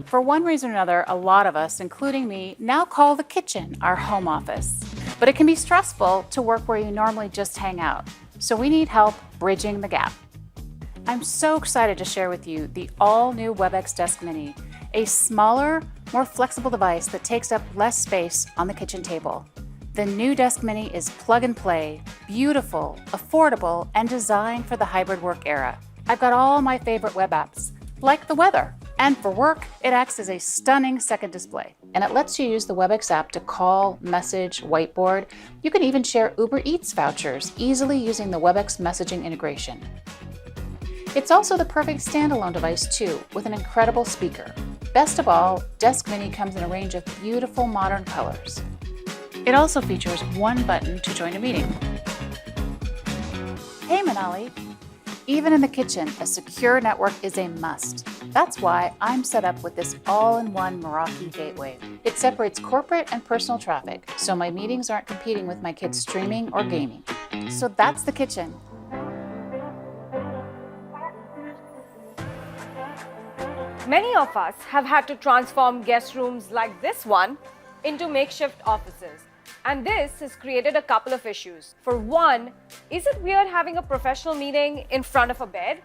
For one reason or another, a lot of us, including me, now call the kitchen our home office. But it can be stressful to work where you normally just hang out. So we need help bridging the gap. I'm so excited to share with you the all-new Webex Desk Mini, a smaller, more flexible device that takes up less space on the kitchen table. The new Desk Mini is plug and play, beautiful, affordable, and designed for the hybrid work era. I've got all my favorite web apps, like the weather. And for work, it acts as a stunning second display. And it lets you use the Webex app to call, message, whiteboard. You can even share Uber Eats vouchers easily using the Webex messaging integration. It's also the perfect standalone device too, with an incredible speaker. Best of all, Desk Mini comes in a range of beautiful modern colors. It also features one button to join a meeting. Hey Manali! Even in the kitchen, a secure network is a must. That's why I'm set up with this all-in-one Meraki gateway. It separates corporate and personal traffic, so my meetings aren't competing with my kids streaming or gaming. So that's the kitchen. Many of us have had to transform guest rooms like this one into makeshift offices. And this has created a couple of issues. For one, is it weird having a professional meeting in front of a bed?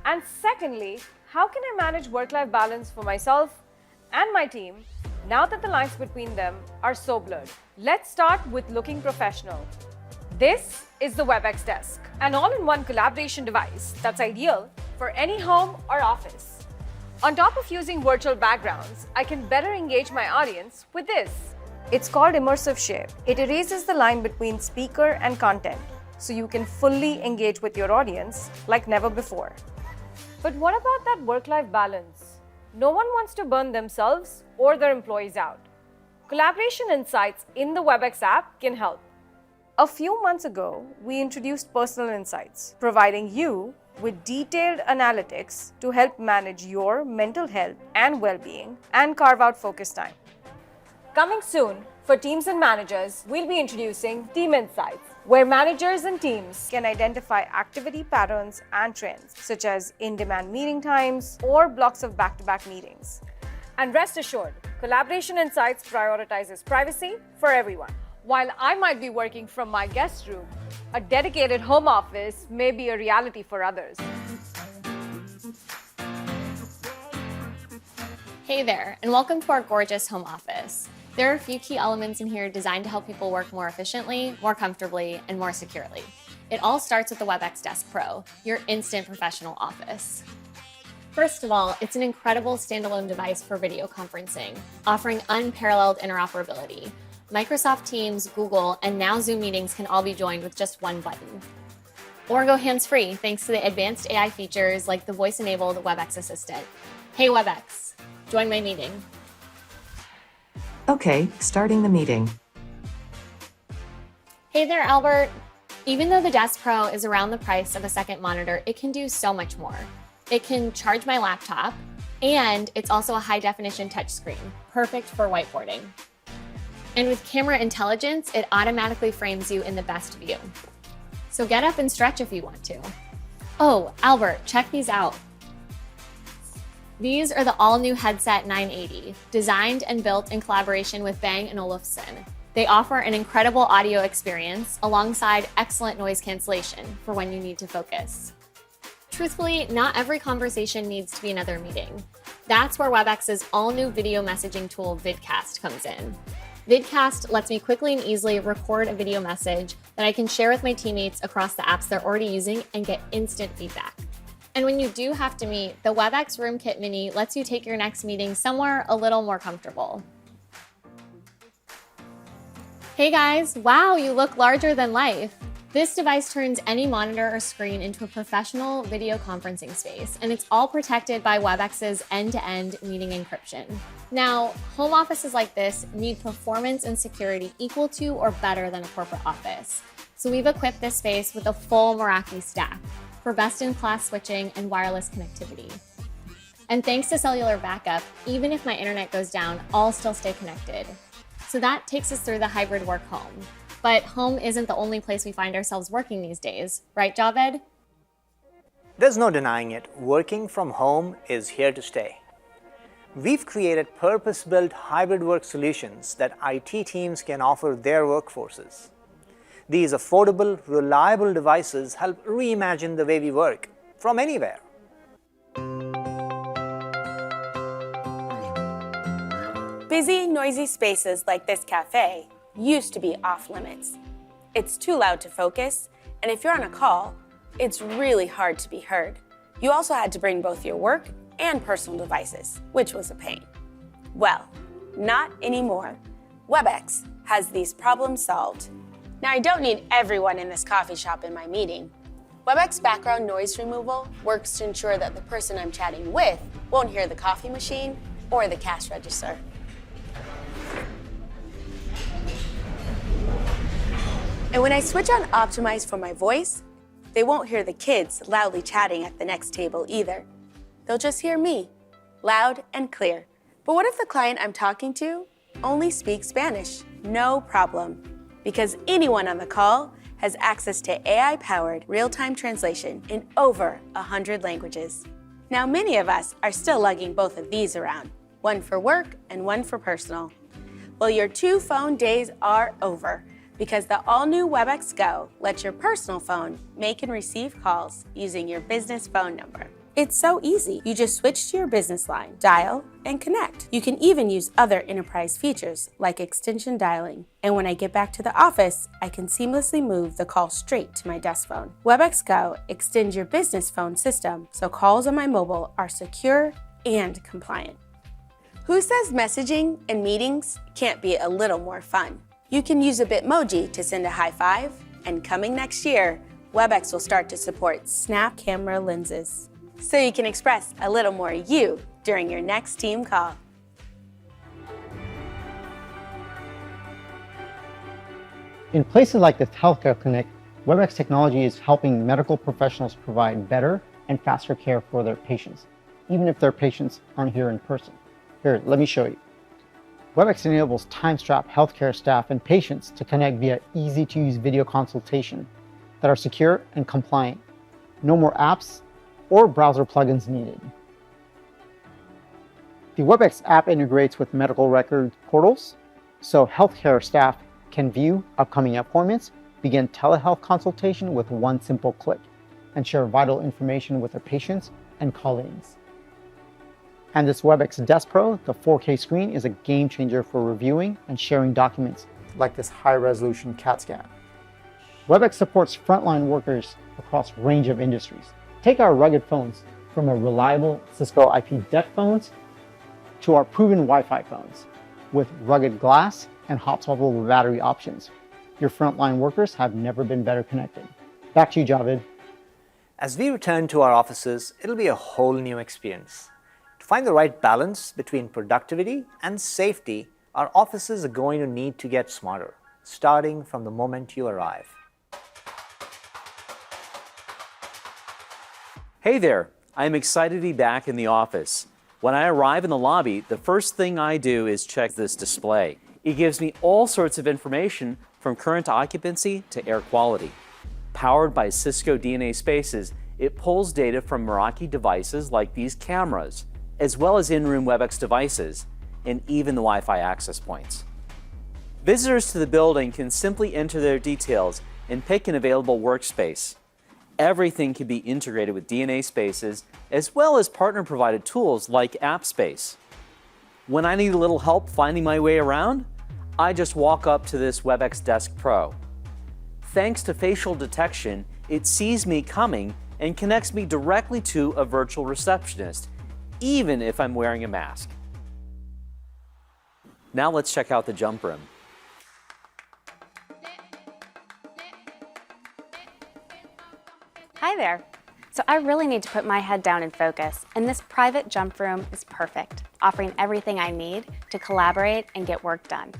And secondly, how can I manage work-life balance for myself and my team now that the lines between them are so blurred? Let's start with looking professional. This is the Webex Desk, an all-in-one collaboration device that's ideal for any home or office. On top of using virtual backgrounds, I can better engage my audience with this. It's called Immersive Share. It erases the line between speaker and content, so you can fully engage with your audience like never before. But what about that work-life balance? No one wants to burn themselves or their employees out. Collaboration Insights in the Webex app can help. A few months ago, we introduced Personal Insights, providing you with detailed analytics to help manage your mental health and well-being and carve out focus time. Coming soon, for teams and managers, we'll be introducing Team Insights, where managers and teams can identify activity patterns and trends, such as in-demand meeting times or blocks of back-to-back meetings. And rest assured, Collaboration Insights prioritizes privacy for everyone. While I might be working from my guest room, a dedicated home office may be a reality for others. Hey there, and welcome to our gorgeous home office. There are a few key elements in here designed to help people work more efficiently, more comfortably, and more securely. It all starts with the Webex Desk Pro, your instant professional office. First of all, it's an incredible standalone device for video conferencing, offering unparalleled interoperability. Microsoft Teams, Google, and now Zoom meetings can all be joined with just one button. Or go hands-free thanks to the advanced AI features like the voice-enabled Webex Assistant. Hey Webex, join my meeting. Okay, starting the meeting. Hey there, Albert. Even though the Desk Pro is around the price of a second monitor, it can do so much more. It can charge my laptop, and it's also a high-definition touchscreen, perfect for whiteboarding. And with camera intelligence, it automatically frames you in the best view. So get up and stretch if you want to. Oh, Albert, check these out. These are the all-new Headset 980, designed and built in collaboration with Bang & Olufsen. They offer an incredible audio experience alongside excellent noise cancellation for when you need to focus. Truthfully, not every conversation needs to be another meeting. That's where Webex's all-new video messaging tool, Vidcast, comes in. Vidcast lets me quickly and easily record a video message that I can share with my teammates across the apps they're already using and get instant feedback. And when you do have to meet, the Webex Room Kit Mini lets you take your next meeting somewhere a little more comfortable. Hey guys, wow, you look larger than life. This device turns any monitor or screen into a professional video conferencing space, and it's all protected by Webex's end-to-end meeting encryption. Now, home offices like this need performance and security equal to or better than a corporate office. So we've equipped this space with a full Meraki stack for best-in-class switching and wireless connectivity. And thanks to cellular backup, even if my internet goes down, I'll still stay connected. So that takes us through the hybrid work home. But home isn't the only place we find ourselves working these days, right, Javed? There's no denying it. Working from home is here to stay. We've created purpose-built hybrid work solutions that IT teams can offer their workforces. These affordable, reliable devices help reimagine the way we work from anywhere. Busy, noisy spaces like this cafe used to be off limits. It's too loud to focus, and if you're on a call, it's really hard to be heard. You also had to bring both your work and personal devices, which was a pain. Well, not anymore. Webex has these problems solved. Now, I don't need everyone in this coffee shop in my meeting. Webex background noise removal works to ensure that the person I'm chatting with won't hear the coffee machine or the cash register. And when I switch on Optimize for my voice, they won't hear the kids loudly chatting at the next table either. They'll just hear me, loud and clear. But what if the client I'm talking to only speaks Spanish? No problem, because anyone on the call has access to AI-powered real-time translation in over 100 languages. Now, many of us are still lugging both of these around, one for work and one for personal. Well, your 2-phone days are over, because the all-new Webex Go lets your personal phone make and receive calls using your business phone number. It's so easy. You just switch to your business line, dial, and connect. You can even use other enterprise features like extension dialing. And when I get back to the office, I can seamlessly move the call straight to my desk phone. Webex Go extends your business phone system so calls on my mobile are secure and compliant. Who says messaging and meetings can't be a little more fun? You can use a Bitmoji to send a high five, and coming next year, Webex will start to support snap camera lenses, so you can express a little more you during your next team call. In places like this healthcare clinic, Webex technology is helping medical professionals provide better and faster care for their patients, even if their patients aren't here in person. Here, let me show you. Webex enables time-strapped healthcare staff and patients to connect via easy-to-use video consultation that are secure and compliant. No more apps or browser plugins needed. The Webex app integrates with medical record portals, so healthcare staff can view upcoming appointments, begin telehealth consultation with one simple click, and share vital information with their patients and colleagues. And this Webex Desk Pro, the 4K screen, is a game changer for reviewing and sharing documents like this high-resolution CAT scan. Webex supports frontline workers across a range of industries. Take our rugged phones, from our reliable Cisco IP deck phones to our proven Wi-Fi phones with rugged glass and hot swappable battery options. Your frontline workers have never been better connected. Back to you, Javed. As we return to our offices, it'll be a whole new experience. To find the right balance between productivity and safety, our offices are going to need to get smarter, starting from the moment you arrive. Hey there, I'm excited to be back in the office. When I arrive in the lobby, the first thing I do is check this display. It gives me all sorts of information from current occupancy to air quality. Powered by Cisco DNA Spaces, it pulls data from Meraki devices like these cameras, as well as in-room Webex devices, and even the Wi-Fi access points. Visitors to the building can simply enter their details and pick an available workspace. Everything can be integrated with DNA Spaces, as well as partner-provided tools like AppSpace. When I need a little help finding my way around, I just walk up to this Webex Desk Pro. Thanks to facial detection, it sees me coming and connects me directly to a virtual receptionist, even if I'm wearing a mask. Now let's check out the jump room. Hi there. So I really need to put my head down and focus, and this private jump room is perfect, offering everything I need to collaborate and get work done.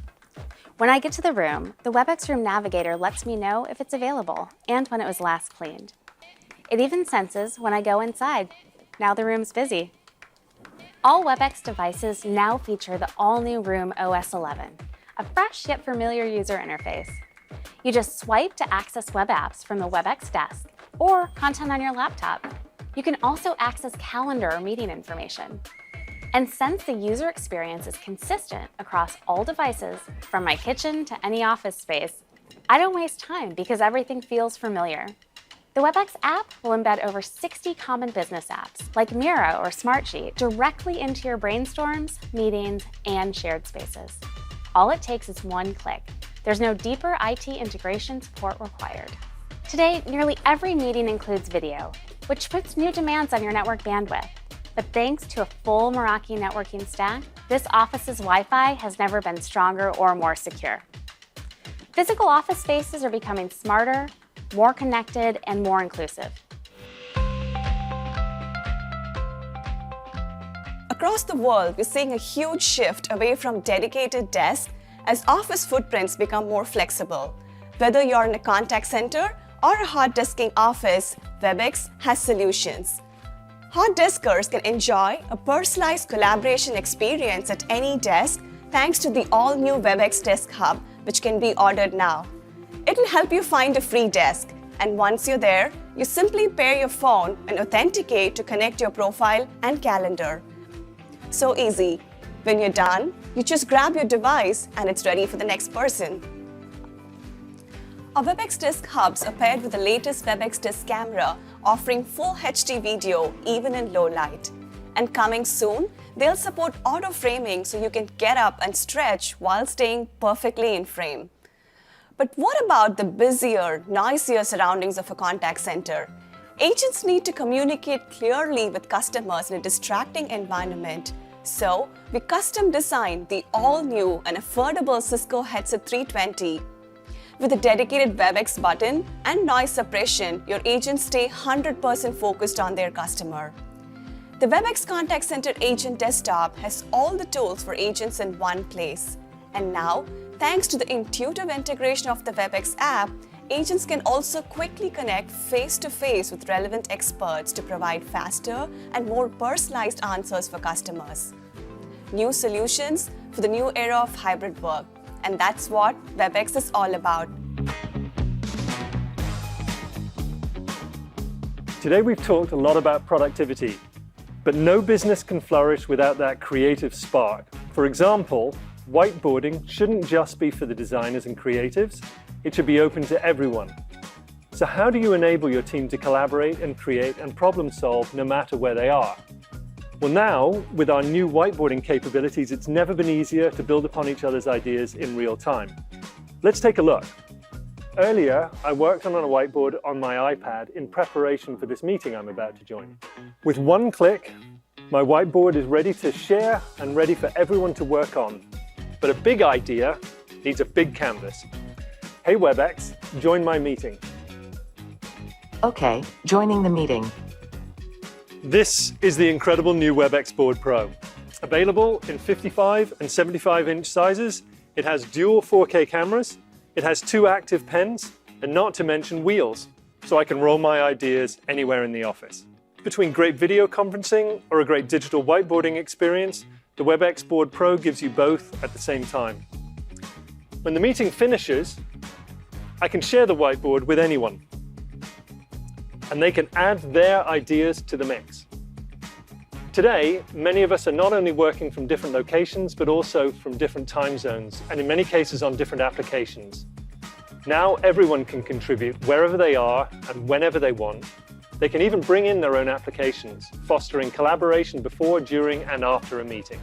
When I get to the room, the Webex Room Navigator lets me know if it's available and when it was last cleaned. It even senses when I go inside. Now the room's busy. All Webex devices now feature the all-new Room OS 11, a fresh yet familiar user interface. You just swipe to access web apps from the Webex desk or content on your laptop. You can also access calendar or meeting information. And since the user experience is consistent across all devices, from my kitchen to any office space, I don't waste time because everything feels familiar. The Webex app will embed over 60 common business apps, like Miro or Smartsheet, directly into your brainstorms, meetings, and shared spaces. All it takes is one click. There's no deeper IT integration support required. Today, nearly every meeting includes video, which puts new demands on your network bandwidth. But thanks to a full Meraki networking stack, this office's Wi-Fi has never been stronger or more secure. Physical office spaces are becoming smarter, more connected, and more inclusive. Across the world, we're seeing a huge shift away from dedicated desks as office footprints become more flexible. Whether you're in a contact center or a hot desking office, Webex has solutions. Hot deskers can enjoy a personalized collaboration experience at any desk thanks to the all-new Webex Desk Hub, which can be ordered now. It'll help you find a free desk, and once you're there, you simply pair your phone and authenticate to connect your profile and calendar. So easy. When you're done, you just grab your device and it's ready for the next person. Our Webex Desk Hubs are paired with the latest Webex Desk camera, offering full HD video even in low light. And coming soon, they'll support auto framing so you can get up and stretch while staying perfectly in frame. But what about the busier, noisier surroundings of a contact center? Agents need to communicate clearly with customers in a distracting environment. So, we custom designed the all-new and affordable Cisco Headset 320. With a dedicated Webex button and noise suppression, your agents stay 100% focused on their customer. The Webex Contact Center Agent Desktop has all the tools for agents in one place. And now, thanks to the intuitive integration of the Webex app, agents can also quickly connect face-to-face with relevant experts to provide faster and more personalized answers for customers. New solutions for the new era of hybrid work. And that's what Webex is all about. Today we've talked a lot about productivity, but no business can flourish without that creative spark. For example, whiteboarding shouldn't just be for the designers and creatives, it should be open to everyone. So how do you enable your team to collaborate and create and problem solve no matter where they are? Well now, with our new whiteboarding capabilities, it's never been easier to build upon each other's ideas in real time. Let's take a look. Earlier, I worked on a whiteboard on my iPad in preparation for this meeting I'm about to join. With one click, my whiteboard is ready to share and ready for everyone to work on. But a big idea needs a big canvas. Hey Webex, join my meeting. Okay, joining the meeting. This is the incredible new Webex Board Pro. Available in 55 and 75-inch sizes, it has dual 4K cameras, it has 2 active pens, and not to mention wheels, so I can roll my ideas anywhere in the office. Between great video conferencing or a great digital whiteboarding experience, the Webex Board Pro gives you both at the same time. When the meeting finishes, I can share the whiteboard with anyone, and they can add their ideas to the mix. Today, many of us are not only working from different locations, but also from different time zones, and in many cases on different applications. Now everyone can contribute wherever they are and whenever they want. They can even bring in their own applications, fostering collaboration before, during, and after a meeting.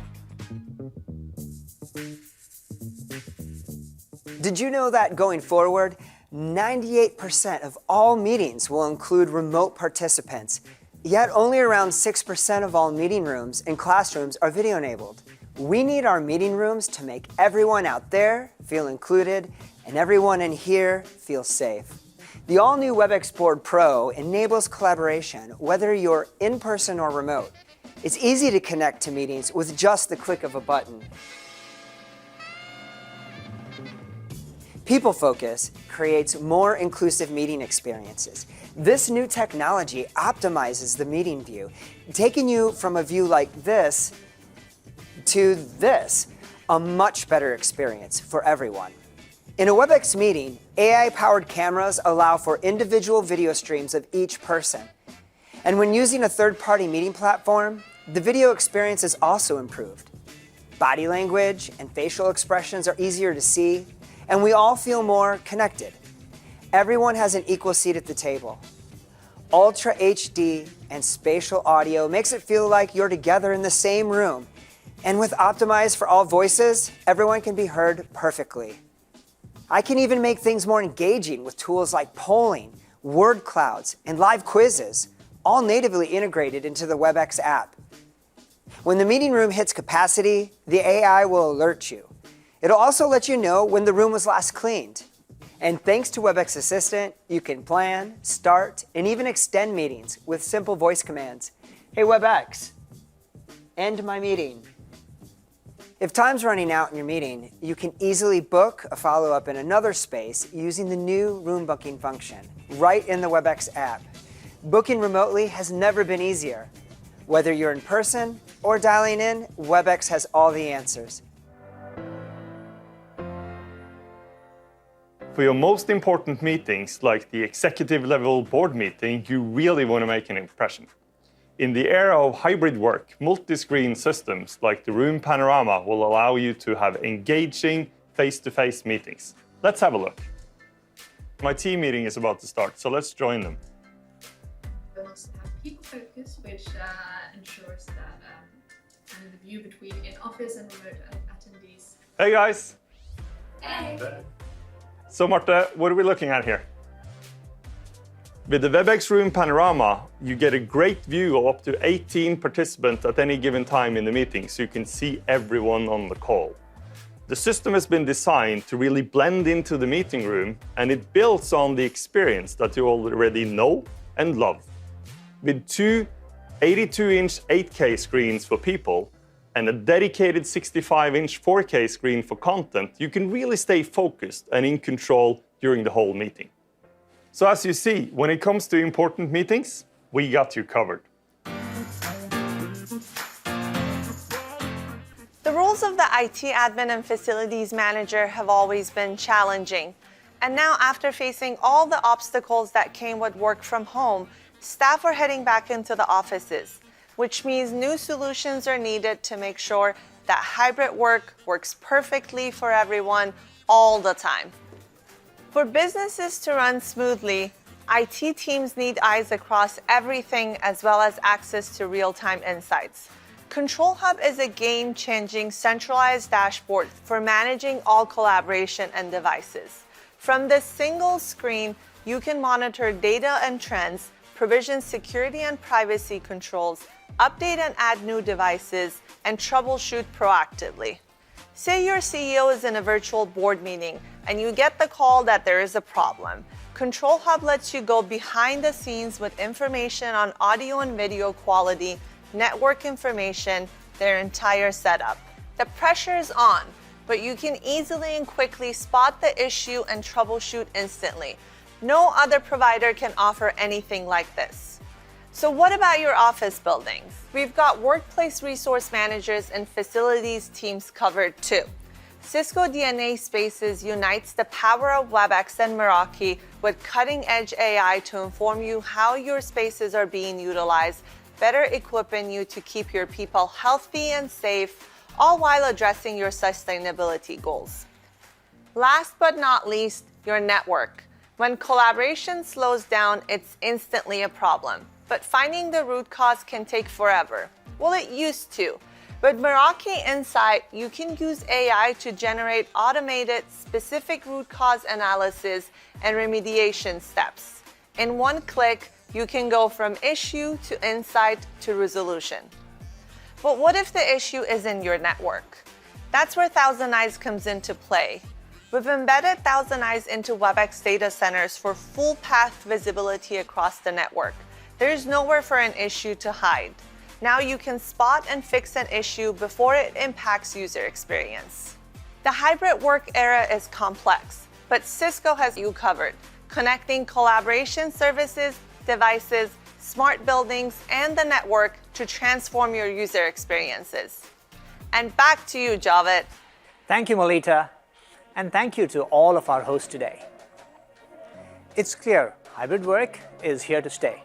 Did you know that going forward, 98% of all meetings will include remote participants, yet only around 6% of all meeting rooms and classrooms are video-enabled. We need our meeting rooms to make everyone out there feel included and everyone in here feel safe. The all-new Webex Board Pro enables collaboration whether you're in person or remote. It's easy to connect to meetings with just the click of a button. People Focus creates more inclusive meeting experiences. This new technology optimizes the meeting view, taking you from a view like this to this, a much better experience for everyone. In a WebEx meeting, AI-powered cameras allow for individual video streams of each person. And when using a third-party meeting platform, the video experience is also improved. Body language and facial expressions are easier to see, and we all feel more connected. Everyone has an equal seat at the table. Ultra HD and spatial audio makes it feel like you're together in the same room. And with Optimized for all voices, everyone can be heard perfectly. I can even make things more engaging with tools like polling, word clouds, and live quizzes, all natively integrated into the WebEx app. When the meeting room hits capacity, the AI will alert you. It'll also let you know when the room was last cleaned. And thanks to WebEx Assistant, you can plan, start, and even extend meetings with simple voice commands. Hey WebEx, end my meeting. If time's running out in your meeting, you can easily book a follow-up in another space using the new room booking function right in the WebEx app. Booking remotely has never been easier. Whether you're in person or dialing in, Webex has all the answers. For your most important meetings, like the executive level board meeting, you really want to make an impression. In the era of hybrid work, multi-screen systems like the Room Panorama will allow you to have engaging face-to-face meetings. Let's have a look. My team meeting is about to start, so let's join them. We also have people focus, which ensures that the view between in-office and remote attendees. Hey guys! Hey! So Marta, what are we looking at here? With the Webex Room Panorama, you get a great view of up to 18 participants at any given time in the meeting, so you can see everyone on the call. The system has been designed to really blend into the meeting room, and it builds on the experience that you already know and love. With two 82-inch 8K screens for people and a dedicated 65-inch 4K screen for content, you can really stay focused and in control during the whole meeting. So as you see, when it comes to important meetings, we got you covered. The roles of the IT admin and facilities manager have always been challenging. And now, after facing all the obstacles that came with work from home, staff are heading back into the offices, which means new solutions are needed to make sure that hybrid work works perfectly for everyone all the time. For businesses to run smoothly, IT teams need eyes across everything as well as access to real-time insights. Control Hub is a game-changing centralized dashboard for managing all collaboration and devices. From this single screen, you can monitor data and trends, provision security and privacy controls, update and add new devices, and troubleshoot proactively. Say your CEO is in a virtual board meeting and you get the call that there is a problem. Control Hub lets you go behind the scenes with information on audio and video quality, network information, their entire setup. The pressure is on, but you can easily and quickly spot the issue and troubleshoot instantly. No other provider can offer anything like this. So what about your office buildings? We've got workplace resource managers and facilities teams covered too. Cisco DNA Spaces unites the power of Webex and Meraki with cutting-edge AI to inform you how your spaces are being utilized, better equipping you to keep your people healthy and safe, all while addressing your sustainability goals. Last but not least, your network. When collaboration slows down, it's instantly a problem. But finding the root cause can take forever. Well, it used to. With Meraki Insight, you can use AI to generate automated, specific root cause analysis and remediation steps. In one click, you can go from issue to insight to resolution. But what if the issue is in your network? That's where Thousand Eyes comes into play. We've embedded Thousand Eyes into Webex data centers for full path visibility across the network. There's nowhere for an issue to hide. Now you can spot and fix an issue before it impacts user experience. The hybrid work era is complex, but Cisco has you covered, connecting collaboration services, devices, smart buildings, and the network to transform your user experiences. And back to you, Javed. Thank you, Melita. And thank you to all of our hosts today. It's clear hybrid work is here to stay.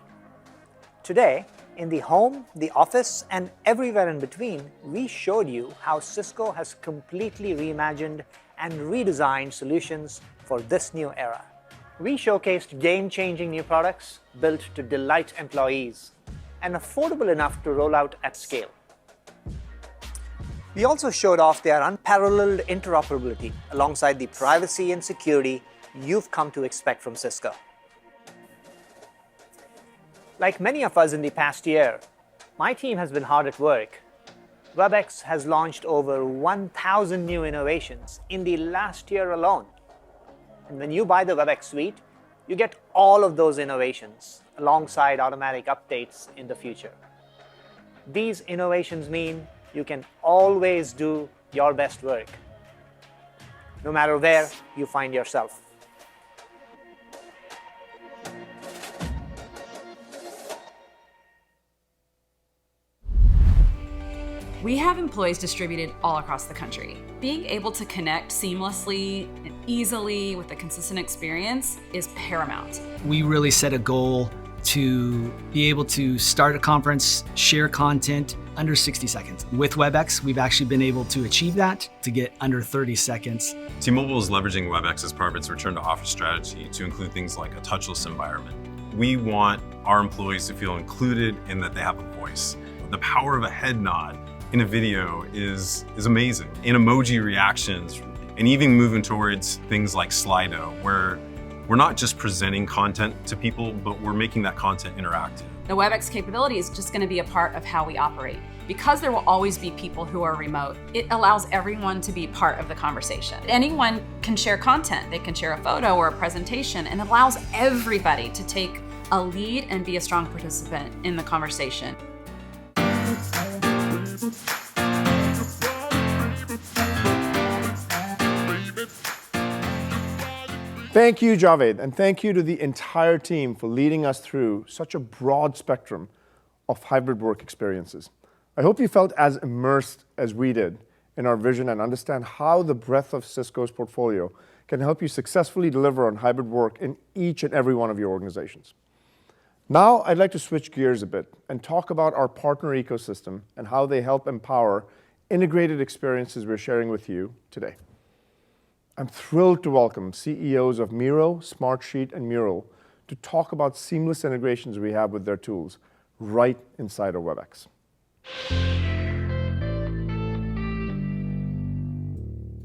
Today, in the home, the office, and everywhere in between, we showed you how Cisco has completely reimagined and redesigned solutions for this new era. We showcased game-changing new products built to delight employees and affordable enough to roll out at scale. We also showed off their unparalleled interoperability alongside the privacy and security you've come to expect from Cisco. Like many of us in the past year, my team has been hard at work. Webex has launched over 1,000 new innovations in the last year alone. And when you buy the Webex suite, you get all of those innovations alongside automatic updates in the future. These innovations mean you can always do your best work, no matter where you find yourself. We have employees distributed all across the country. Being able to connect seamlessly and easily with a consistent experience is paramount. We really set a goal to be able to start a conference, share content under 60 seconds. With WebEx, we've actually been able to achieve that, to get under 30 seconds. T-Mobile is leveraging WebEx as part of its return to office strategy to include things like a touchless environment. We want our employees to feel included and that they have a voice. The power of a head nod in a video is amazing. In emoji reactions, and even moving towards things like Slido, where we're not just presenting content to people, but we're making that content interactive. The WebEx capability is just going to be a part of how we operate. Because there will always be people who are remote, it allows everyone to be part of the conversation. Anyone can share content. They can share a photo or a presentation, and it allows everybody to take a lead and be a strong participant in the conversation. Thank you, Javed, and thank you to the entire team for leading us through such a broad spectrum of hybrid work experiences. I hope you felt as immersed as we did in our vision and understand how the breadth of Cisco's portfolio can help you successfully deliver on hybrid work in each and every one of your organizations. Now, I'd like to switch gears a bit and talk about our partner ecosystem and how they help empower integrated experiences we're sharing with you today. I'm thrilled to welcome CEOs of Miro, Smartsheet, and Mural to talk about seamless integrations we have with their tools right inside of WebEx.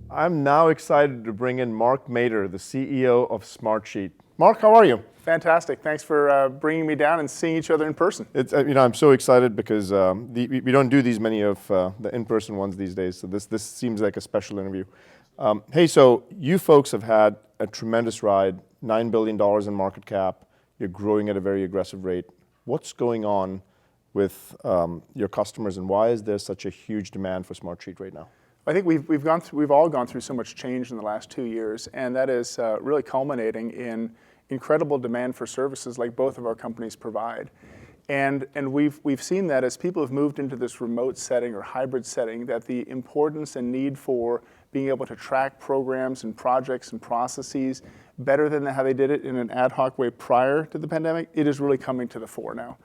I'm now excited to bring in Mark Mader, the CEO of Smartsheet. Mark, how are you? Fantastic. Thanks for bringing me down and seeing each other in person. It's, I'm so excited because we don't do these many of the in-person ones these days, so this seems like a special interview. Hey, so you folks have had a tremendous ride, $9 billion in market cap. You're growing at a very aggressive rate. What's going on with your customers, and why is there such a huge demand for Smartsheet right now? I think we've all gone through so much change in the last 2 years, and that is really culminating in incredible demand for services like both of our companies provide. And we've seen that as people have moved into this remote setting or hybrid setting, that the importance and need for being able to track programs and projects and processes better than how they did it in an ad hoc way prior to the pandemic, it is really coming to the fore now.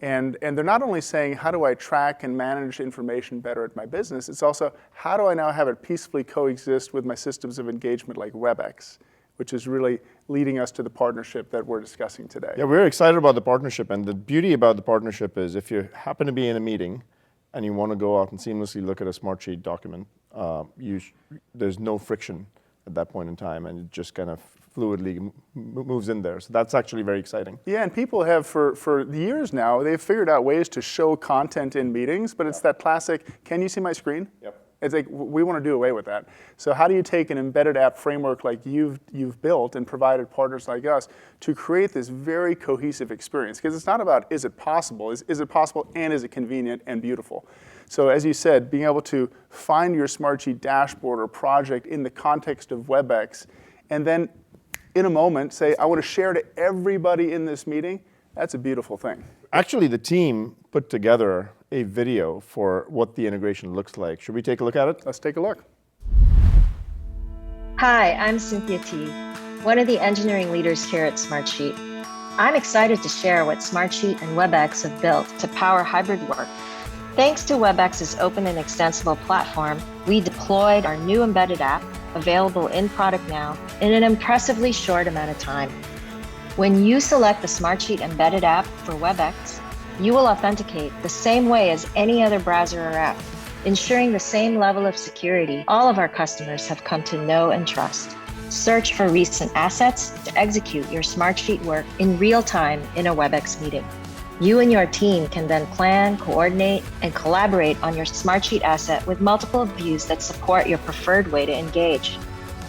And they're not only saying, how do I track and manage information better at my business, it's also, how do I now have it peacefully coexist with my systems of engagement like WebEx, which is really leading us to the partnership that we're discussing today. Yeah, we're excited about the partnership, and the beauty about the partnership is if you happen to be in a meeting and you want to go out and seamlessly look at a Smartsheet document, there's no friction at that point in time, and it just kind of fluidly moves in there. So that's actually very exciting. Yeah, and people have, for years now, they've figured out ways to show content in meetings, but it's that classic, can you see my screen? Yep. It's like, we want to do away with that. So how do you take an embedded app framework like you've built and provided partners like us to create this very cohesive experience? Because it's not about, is it possible? Is it possible, and is it convenient and beautiful? So as you said, being able to find your Smartsheet dashboard or project in the context of WebEx, and then in a moment say, I want to share to everybody in this meeting, that's a beautiful thing. Actually, the team put together a video for what the integration looks like. Should we take a look at it? Let's take a look. Hi, I'm Cynthia T., one of the engineering leaders here at Smartsheet. I'm excited to share what Smartsheet and WebEx have built to power hybrid work. Thanks to WebEx's open and extensible platform, we deployed our new embedded app, available in product now, in an impressively short amount of time. When you select the Smartsheet embedded app for WebEx, you will authenticate the same way as any other browser or app, ensuring the same level of security all of our customers have come to know and trust. Search for recent assets to execute your Smartsheet work in real time in a WebEx meeting. You and your team can then plan, coordinate, and collaborate on your Smartsheet asset with multiple views that support your preferred way to engage.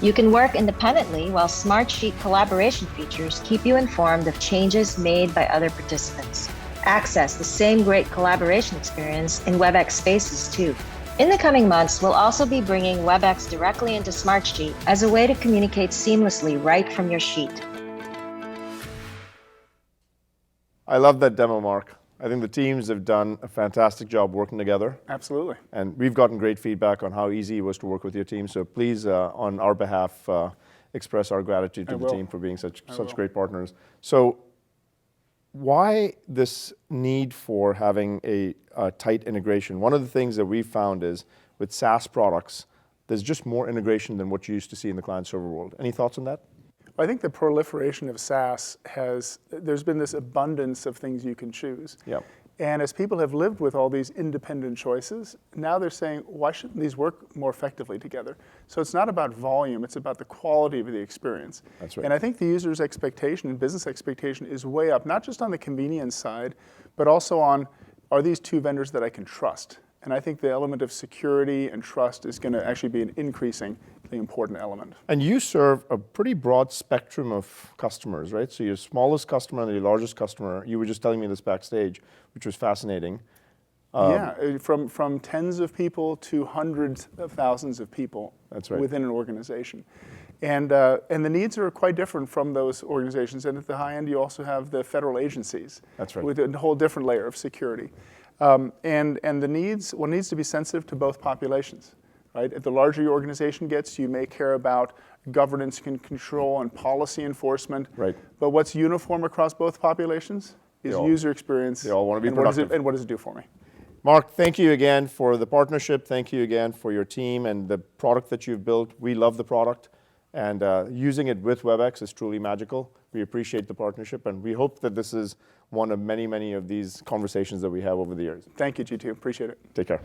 You can work independently while Smartsheet collaboration features keep you informed of changes made by other participants. Access the same great collaboration experience in WebEx Spaces too. In the coming months, we'll also be bringing WebEx directly into Smartsheet as a way to communicate seamlessly right from your sheet. I love that demo, Mark. I think the teams have done a fantastic job working together. Absolutely. And we've gotten great feedback on how easy it was to work with your team. So please, on our behalf, express our gratitude to the team for being such great partners. So why this need for having a tight integration? One of the things that we've found is with SaaS products, there's just more integration than what you used to see in the client-server world. Any thoughts on that? I think the proliferation of SaaS there's been this abundance of things you can choose. Yeah. And as people have lived with all these independent choices, now they're saying, why shouldn't these work more effectively together? So it's not about volume, it's about the quality of the experience. That's right. And I think the user's expectation and business expectation is way up, not just on the convenience side, but also on, are these two vendors that I can trust? And I think the element of security and trust is going to actually be an increasingly important element. And you serve a pretty broad spectrum of customers, right? So your smallest customer and your largest customer, you were just telling me this backstage, which was fascinating. Yeah, from tens of people to hundreds of thousands of people within an organization. And the needs are quite different from those organizations. And at the high end, you also have the federal agencies. That's right. With a whole different layer of security. And the needs, one needs to be sensitive to both populations, right? The larger your organization gets, you may care about governance and control and policy enforcement. Right. But what's uniform across both populations is user experience. They all want to be and productive. what does it do for me? Mark, thank you again for the partnership. Thank you again for your team and the product that you've built. We love the product. And using it with WebEx is truly magical. We appreciate the partnership, and we hope that this is one of many, many of these conversations that we have over the years. Thank you, Jeetu. Appreciate it. Take care.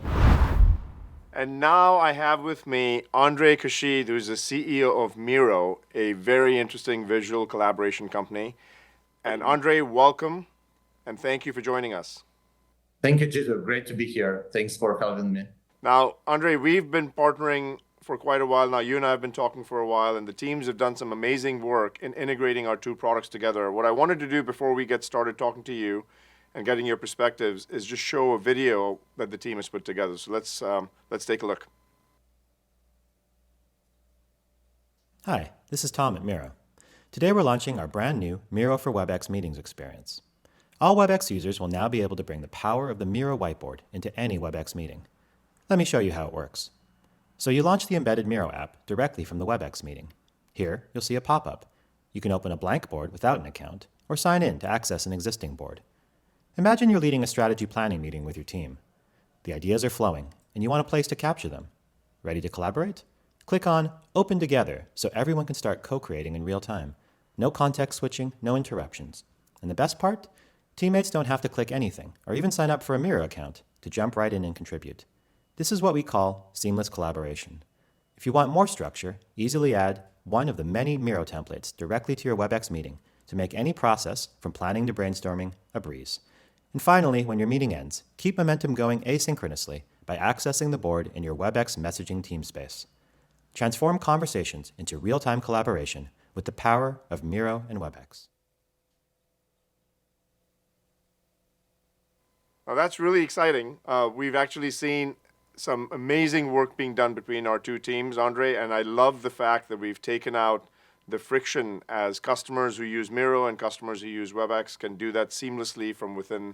And now I have with me Andre Kashid, who's the CEO of Miro, a very interesting visual collaboration company. And Andre, welcome, and thank you for joining us. Thank you, Jeetu. Great to be here. Thanks for having me. Now, Andre, we've been partnering for quite a while now. You and I have been talking for a while, and the teams have done some amazing work in integrating our two products together. What I wanted to do before we get started talking to you and getting your perspectives is just show a video that the team has put together. So let's take a look. Hi, this is Tom at Miro. Today we're launching our brand new Miro for WebEx meetings experience. All WebEx users will now be able to bring the power of the Miro whiteboard into any WebEx meeting. Let me show you how it works. So you launch the embedded Miro app directly from the WebEx meeting. Here, you'll see a pop-up. You can open a blank board without an account, or sign in to access an existing board. Imagine you're leading a strategy planning meeting with your team. The ideas are flowing, and you want a place to capture them. Ready to collaborate? Click on Open Together so everyone can start co-creating in real time. No context switching, no interruptions. And the best part? Teammates don't have to click anything, or even sign up for a Miro account to jump right in and contribute. This is what we call seamless collaboration. If you want more structure, easily add one of the many Miro templates directly to your WebEx meeting to make any process, from planning to brainstorming, a breeze. And finally, when your meeting ends, keep momentum going asynchronously by accessing the board in your WebEx messaging team space. Transform conversations into real-time collaboration with the power of Miro and WebEx. Now that's really exciting. We've actually seen some amazing work being done between our two teams, Andre, and I love the fact that we've taken out the friction as customers who use Miro and customers who use WebEx can do that seamlessly from within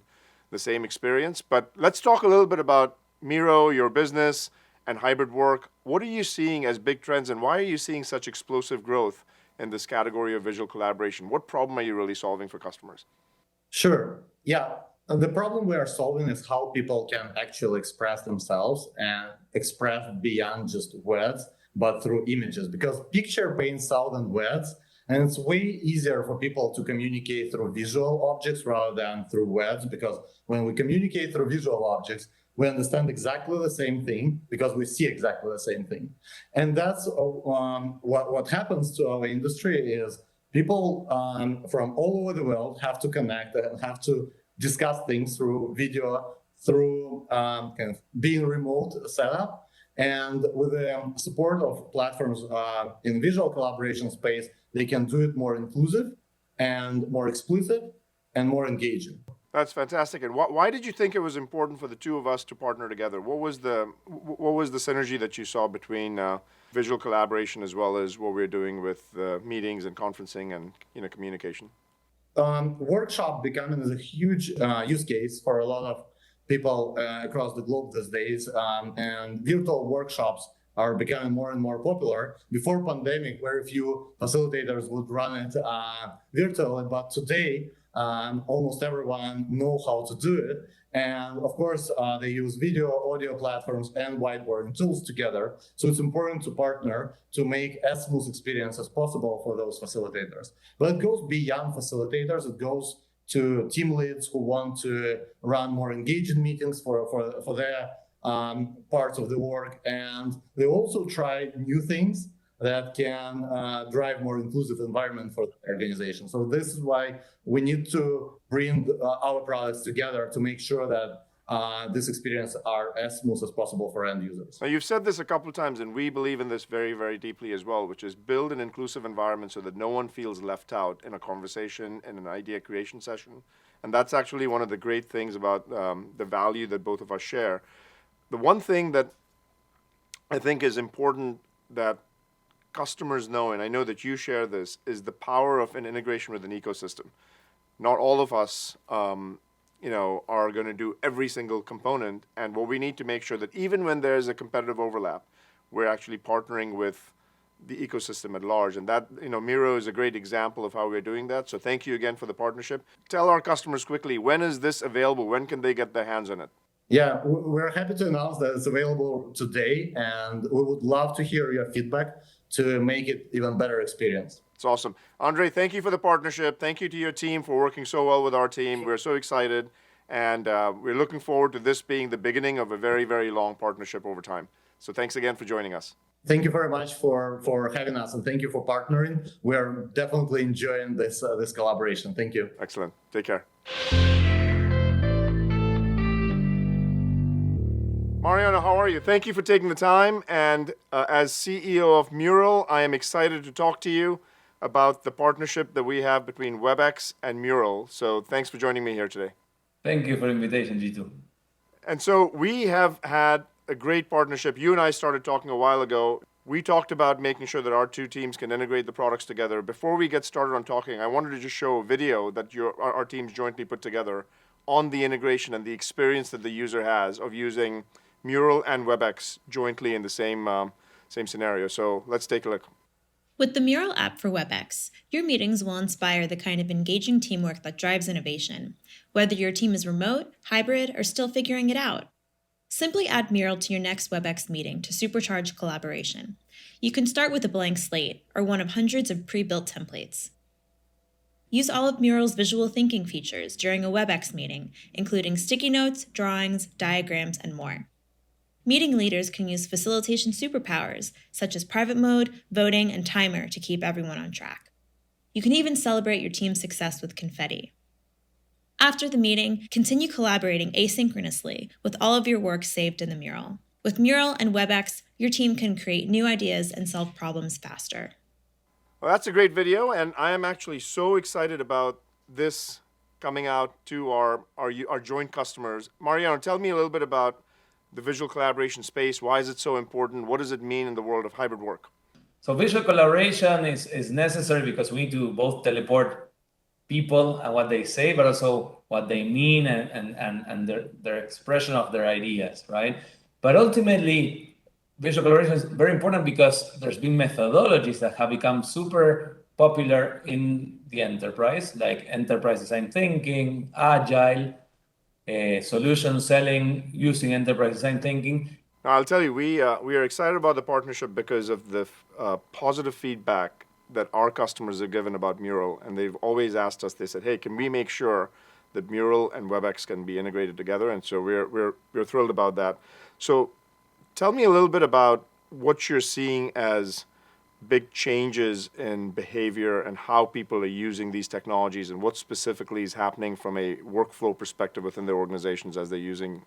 the same experience. But let's talk a little bit about Miro, your business, and hybrid work. What are you seeing as big trends, and why are you seeing such explosive growth in this category of visual collaboration? What problem are you really solving for customers? Sure. Yeah. The problem we are solving is how people can actually express themselves and express beyond just words, but through images. Because picture paints out in words, and it's way easier for people to communicate through visual objects rather than through words. Because when we communicate through visual objects, we understand exactly the same thing because we see exactly the same thing. And that's what happens to our industry is people from all over the world have to connect and have to discuss things through video, through kind of being remote setup. And with the support of platforms in visual collaboration space, they can do it more inclusive and more explicit and more engaging. That's fantastic. And why did you think it was important for the two of us to partner together? What was the synergy that you saw between visual collaboration as well as what we're doing with meetings and conferencing and communication? workshop becoming a huge use case for a lot of people across the globe these days, and virtual workshops are becoming more and more popular. Before pandemic, very few facilitators would run it virtually, but today almost everyone knows how to do it. And of course, they use video, audio platforms, and whiteboarding tools together. So it's important to partner to make as smooth experience as possible for those facilitators. But it goes beyond facilitators. It goes to team leads who want to run more engaging meetings for their parts of the work. And they also try new things that can drive more inclusive environment for the organization. So this is why we need to bring our products together to make sure that this experience are as smooth as possible for end users. Now, you've said this a couple of times, and we believe in this very, very deeply as well, which is build an inclusive environment so that no one feels left out in a conversation, in an idea creation session. And that's actually one of the great things about the value that both of us share. The one thing that I think is important that customers know, and I know that you share this, is the power of an integration with an ecosystem. Not all of us are going to do every single component, and what we need to make sure that even when there's a competitive overlap, we're actually partnering with the ecosystem at large. And that, Miro is a great example of how we're doing that. So thank you again for the partnership. Tell our customers quickly, when is this available? When can they get their hands on it? Yeah, we're happy to announce that it's available today, and we would love to hear your feedback to make it even better experience. It's awesome. Andre, thank you for the partnership. Thank you to your team for working so well with our team. We're so excited, and we're looking forward to this being the beginning of a very, very long partnership over time. So thanks again for joining us. Thank you very much for having us, and thank you for partnering. We're definitely enjoying this collaboration. Thank you. Excellent. Take care. Mariana, how are you? Thank you for taking the time. And as CEO of Mural, I am excited to talk to you about the partnership that we have between WebEx and Mural. So thanks for joining me here today. Thank you for the invitation, Jeetu. And so we have had a great partnership. You and I started talking a while ago. We talked about making sure that our two teams can integrate the products together. Before we get started on talking, I wanted to just show a video that our teams jointly put together on the integration and the experience that the user has of using Mural and WebEx jointly in the same scenario. So let's take a look. With the Mural app for WebEx, your meetings will inspire the kind of engaging teamwork that drives innovation, whether your team is remote, hybrid, or still figuring it out. Simply add Mural to your next WebEx meeting to supercharge collaboration. You can start with a blank slate or one of hundreds of pre-built templates. Use all of Mural's visual thinking features during a WebEx meeting, including sticky notes, drawings, diagrams, and more. Meeting leaders can use facilitation superpowers, such as private mode, voting, and timer to keep everyone on track. You can even celebrate your team's success with confetti. After the meeting, continue collaborating asynchronously with all of your work saved in the Mural. With Mural and WebEx, your team can create new ideas and solve problems faster. Well, that's a great video, and I am actually so excited about this coming out to our joint customers. Mariano, tell me a little bit about the visual collaboration space. Why is it so important? What does it mean in the world of hybrid work? So visual collaboration is necessary because we need to both teleport people and what they say, but also what they mean and their expression of their ideas, right? But ultimately, visual collaboration is very important because there's been methodologies that have become super popular in the enterprise, like enterprise design thinking, agile, solution selling using enterprise design thinking. Now, I'll tell you, we are excited about the partnership because of the positive feedback that our customers have given about Mural, and they've always asked us. They said, "Hey, can we make sure that Mural and WebEx can be integrated together?" And so we're thrilled about that. So, tell me a little bit about what you're seeing as big changes in behavior and how people are using these technologies, and what specifically is happening from a workflow perspective within their organizations as they're using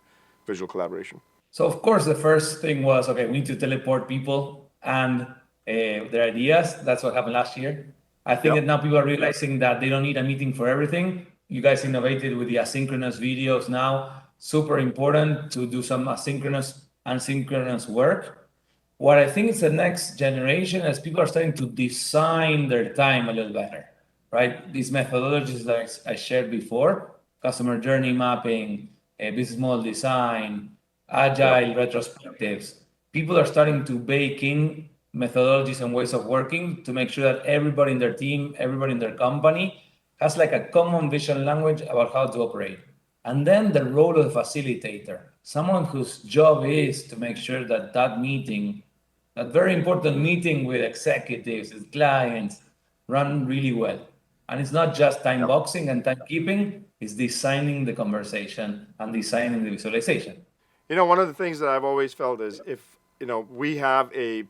visual collaboration. So of course, the first thing was, okay, we need to teleport people and their ideas. That's what happened last year. I think that now people are realizing that they don't need a meeting for everything. You guys innovated with the asynchronous videos now. Super important to do some asynchronous and synchronous work. What I think is the next generation is people are starting to design their time a little better. right? These methodologies that I shared before, customer journey mapping, business model design, agile retrospectives, people are starting to bake in methodologies and ways of working to make sure that everybody in their team, everybody in their company has like a common vision language about how to operate. And then the role of the facilitator, someone whose job is to make sure that that meeting, that very important meeting with executives, with clients, run really well. And it's not just time boxing and timekeeping, it's designing the conversation and designing the visualization. One of the things that I've always felt is if, we have a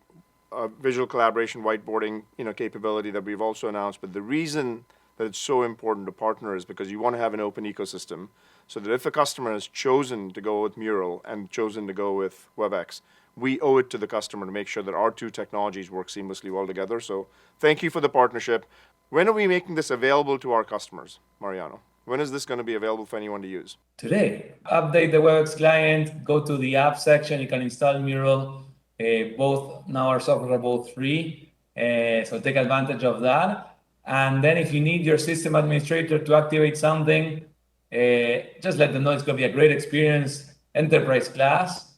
visual collaboration whiteboarding, capability that we've also announced, but the reason that it's so important to partner is because you want to have an open ecosystem so that if a customer has chosen to go with Mural and chosen to go with WebEx, we owe it to the customer to make sure that our two technologies work seamlessly well together. So thank you for the partnership. When are we making this available to our customers, Mariano? When is this going to be available for anyone to use? Today. Update the WebEx client, go to the app section, you can install Mural. Both now our software are both free, so take advantage of that. And then if you need your system administrator to activate something, just let them know it's going to be a great experience, enterprise class.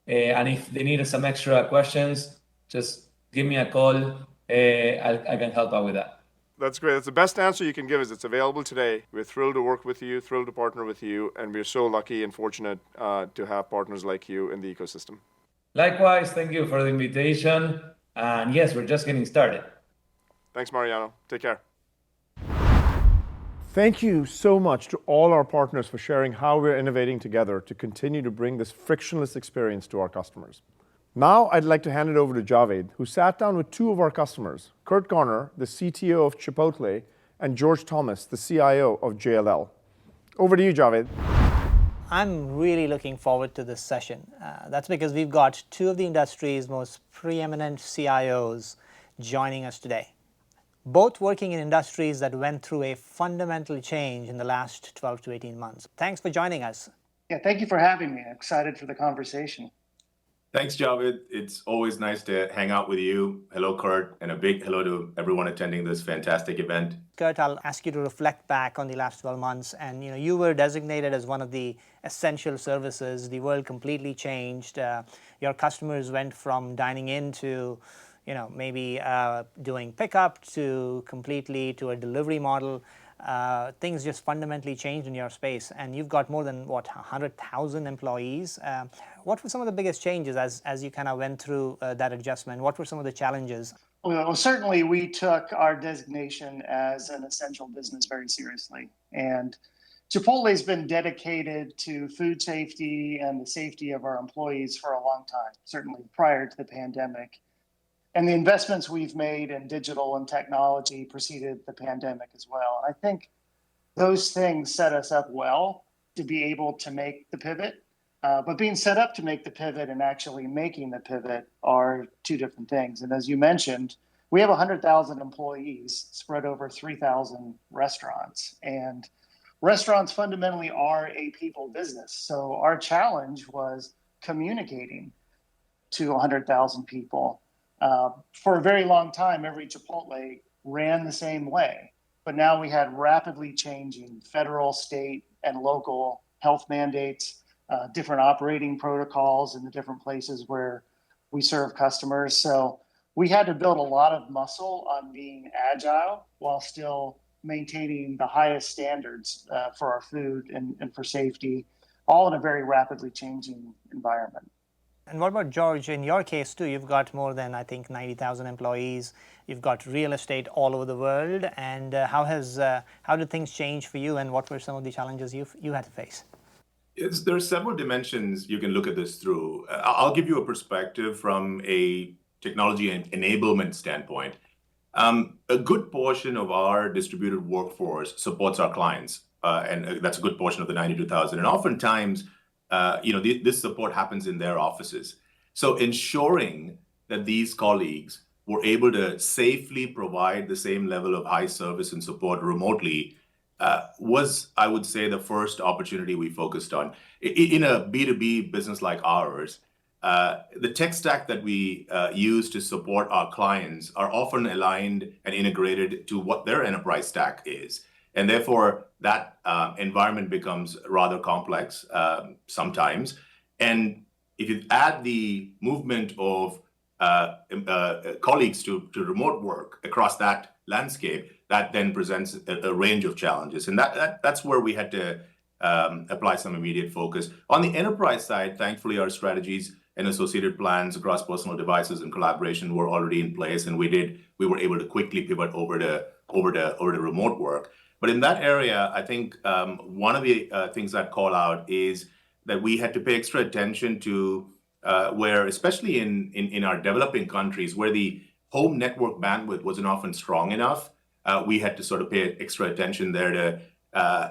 And if they need some extra questions, just give me a call. I can help out with that. That's great. That's the best answer you can give is it's available today. We're thrilled to work with you, thrilled to partner with you, and we're so lucky and fortunate to have partners like you in the ecosystem. Likewise, thank you for the invitation. And yes, we're just getting started. Thanks, Mariano. Take care. Thank you so much to all our partners for sharing how we're innovating together to continue to bring this frictionless experience to our customers. Now I'd like to hand it over to Javed, who sat down with two of our customers, Kurt Garner, the CTO of Chipotle, and George Thomas, the CIO of JLL. Over to you, Javed. I'm really looking forward to this session. That's because we've got two of the industry's most preeminent CIOs joining us today, both working in industries that went through a fundamental change in the last 12 to 18 months. Thanks for joining us. Yeah, thank you for having me. I'm excited for the conversation. Thanks, Javed. It's always nice to hang out with you. Hello, Kurt, and a big hello to everyone attending this fantastic event. Kurt, I'll ask you to reflect back on the last 12 months. And you were designated as one of the essential services. The world completely changed. Your customers went from dining in to maybe doing pickup to completely to a delivery model. Things just fundamentally changed in your space, and you've got more than 100,000 employees. What were some of the biggest changes as you kind of went through that adjustment? What were some of the challenges? Well, certainly we took our designation as an essential business very seriously, and Chipotle's been dedicated to food safety and the safety of our employees for a long time, certainly prior to the pandemic. And the investments we've made in digital and technology preceded the pandemic as well. And I think those things set us up well to be able to make the pivot. But being set up to make the pivot and actually making the pivot are two different things. And as you mentioned, we have 100,000 employees spread over 3,000 restaurants. And restaurants fundamentally are a people business. So our challenge was communicating to 100,000 people. For a very long time, every Chipotle ran the same way. But now we had rapidly changing federal, state, and local health mandates, different operating protocols in the different places where we serve customers. So we had to build a lot of muscle on being agile while still maintaining the highest standards for our food and for safety, all in a very rapidly changing environment. And what about George? In your case too, you've got more than, I think, 90,000 employees. You've got real estate all over the world. And how did things change for you, and what were some of the challenges you had to face? There are several dimensions you can look at this through. I'll give you a perspective from a technology and enablement standpoint. A good portion of our distributed workforce supports our clients, and that's a good portion of the 92,000. And oftentimes, this support happens in their offices. So ensuring that these colleagues were able to safely provide the same level of high service and support remotely was, I would say, the first opportunity we focused on. In a B2B business like ours, the tech stack that we use to support our clients are often aligned and integrated to what their enterprise stack is. And therefore, that environment becomes rather complex sometimes. And if you add the movement of colleagues to remote work across that landscape, that then presents a range of challenges. And that's where we had to apply some immediate focus. On the enterprise side, thankfully, our strategies and associated plans across personal devices and collaboration were already in place, and we were able to quickly pivot over to remote work. But in that area, I think one of the things I'd call out is that we had to pay extra attention to where, especially in our developing countries, where the home network bandwidth wasn't often strong enough, we had to sort of pay extra attention there to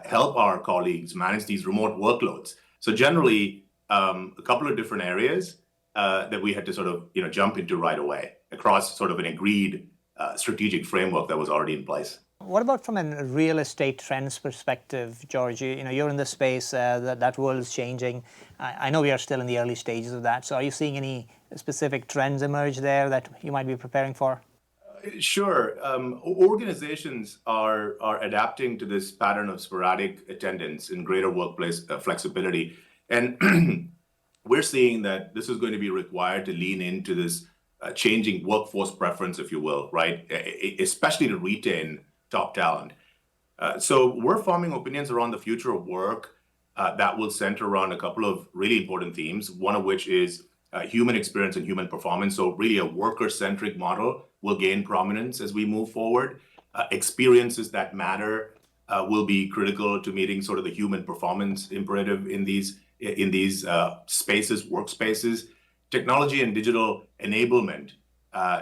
help our colleagues manage these remote workloads. So generally, a couple of different areas that we had to sort of jump into right away across sort of an agreed strategic framework that was already in place. What about from a real estate trends perspective, George? You're in the space, that world is changing. I know we are still in the early stages of that. So are you seeing any specific trends emerge there that you might be preparing for? Sure. Organizations are adapting to this pattern of sporadic attendance and greater workplace flexibility. And we're seeing that this is going to be required to lean into this changing workforce preference, if you will, right? Especially to retain top talent. So we're forming opinions around the future of work that will center around a couple of really important themes, one of which is human experience and human performance. So really a worker-centric model will gain prominence as we move forward. Experiences that matter will be critical to meeting sort of the human performance imperative in these spaces, workspaces. Technology and digital enablement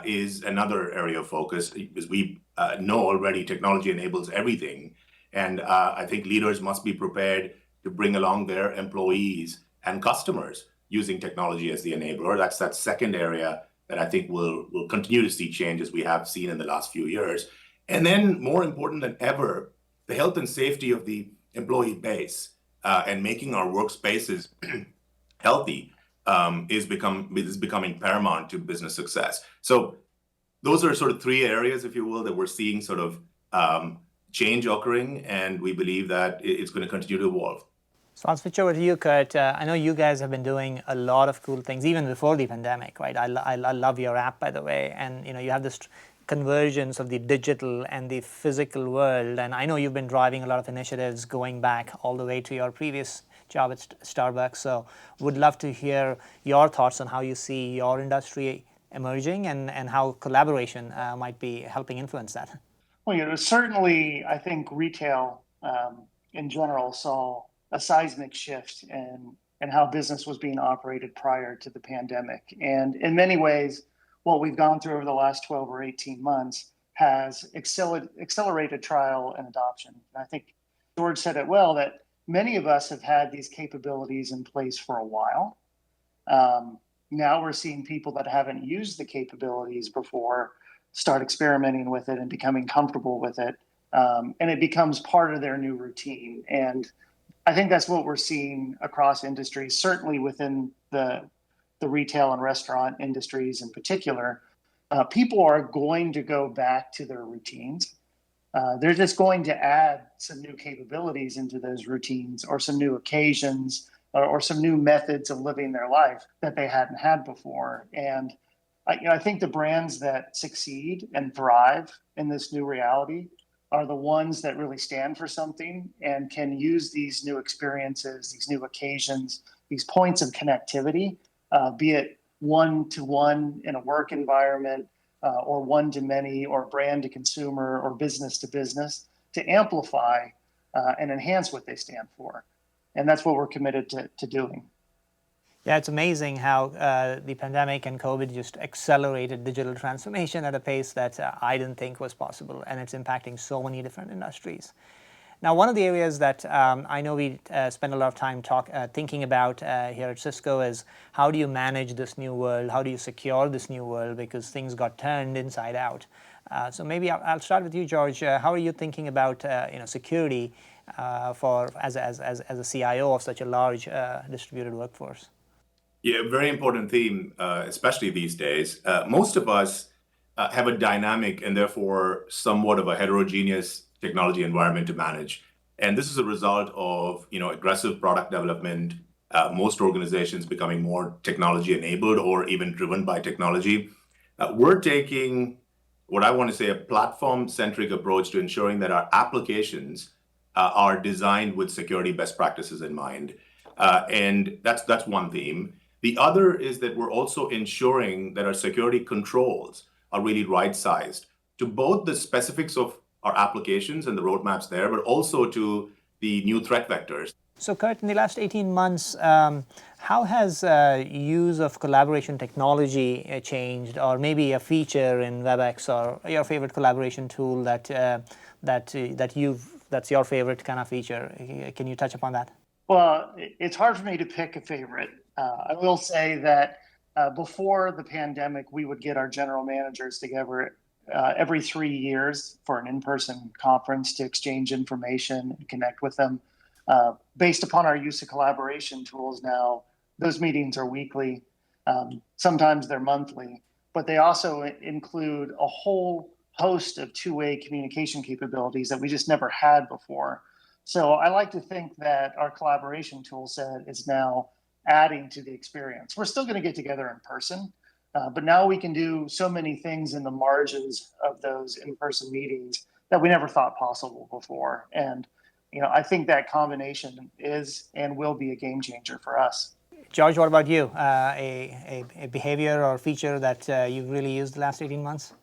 is another area of focus. As we know already, technology enables everything. And I think leaders must be prepared to bring along their employees and customers using technology as the enabler. That's that second area that I think we'll continue to see change as we have seen in the last few years. And then more important than ever, the health and safety of the employee base and making our workspaces healthy is becoming paramount to business success. So those are sort of three areas, if you will, that we're seeing sort of change occurring, and we believe that it's going to continue to evolve. So I'll switch over to you, Kurt. I know you guys have been doing a lot of cool things, even before the pandemic, right? I love your app, by the way, and you have this convergence of the digital and the physical world, and I know you've been driving a lot of initiatives going back all the way to your previous job at Starbucks. So would love to hear your thoughts on how you see your industry emerging and how collaboration might be helping influence that. Well, certainly I think retail in general saw a seismic shift in how business was being operated prior to the pandemic. And in many ways, what we've gone through over the last 12 or 18 months has accelerated trial and adoption. And I think George said it well, that many of us have had these capabilities in place for a while. Now we're seeing people that haven't used the capabilities before start experimenting with it and becoming comfortable with it. And it becomes part of their new routine. And I think that's what we're seeing across industries, certainly within the retail and restaurant industries in particular. People are going to go back to their routines. They're just going to add some new capabilities into those routines, or some new occasions, or some new methods of living their life that they hadn't had before. And I think the brands that succeed and thrive in this new reality are the ones that really stand for something and can use these new experiences, these new occasions, these points of connectivity, be it one-to-one in a work environment, or one-to-many, or brand-to-consumer, or business-to-business, to amplify and enhance what they stand for. And that's what we're committed to doing. Yeah, it's amazing how the pandemic and COVID just accelerated digital transformation at a pace that I didn't think was possible, and it's impacting so many different industries. Now, one of the areas that I know we spend a lot of time thinking about here at Cisco is how do you manage this new world? How do you secure this new world? Because things got turned inside out. So maybe I'll start with you, George. How are you thinking about security as a CIO of such a large distributed workforce? Yeah, very important theme, especially these days. Most of us have a dynamic and therefore somewhat of a heterogeneous technology environment to manage. And this is a result of aggressive product development, most organizations becoming more technology enabled or even driven by technology. We're taking what I want to say a platform-centric approach to ensuring that our applications are designed with security best practices in mind. And that's one theme. The other is that we're also ensuring that our security controls are really right-sized to both the specifics of our applications and the roadmaps there, but also to the new threat vectors. So Kurt, in the last 18 months, how has use of collaboration technology changed, or maybe a feature in Webex or your favorite collaboration tool that's your favorite kind of feature? Can you touch upon that? Well, it's hard for me to pick a favorite. I will say that before the pandemic, we would get our general managers together every 3 years for an in-person conference to exchange information and connect with them. Based upon our use of collaboration tools now, those meetings are weekly. Sometimes they're monthly, but they also include a whole host of two-way communication capabilities that we just never had before. So I like to think that our collaboration tool set is now adding to the experience. We're still going to get together in person, but now we can do so many things in the margins of those in-person meetings that we never thought possible before. And I think that combination is and will be a game changer for us. George, what about you? A behavior or feature that you've really used the last 18 months?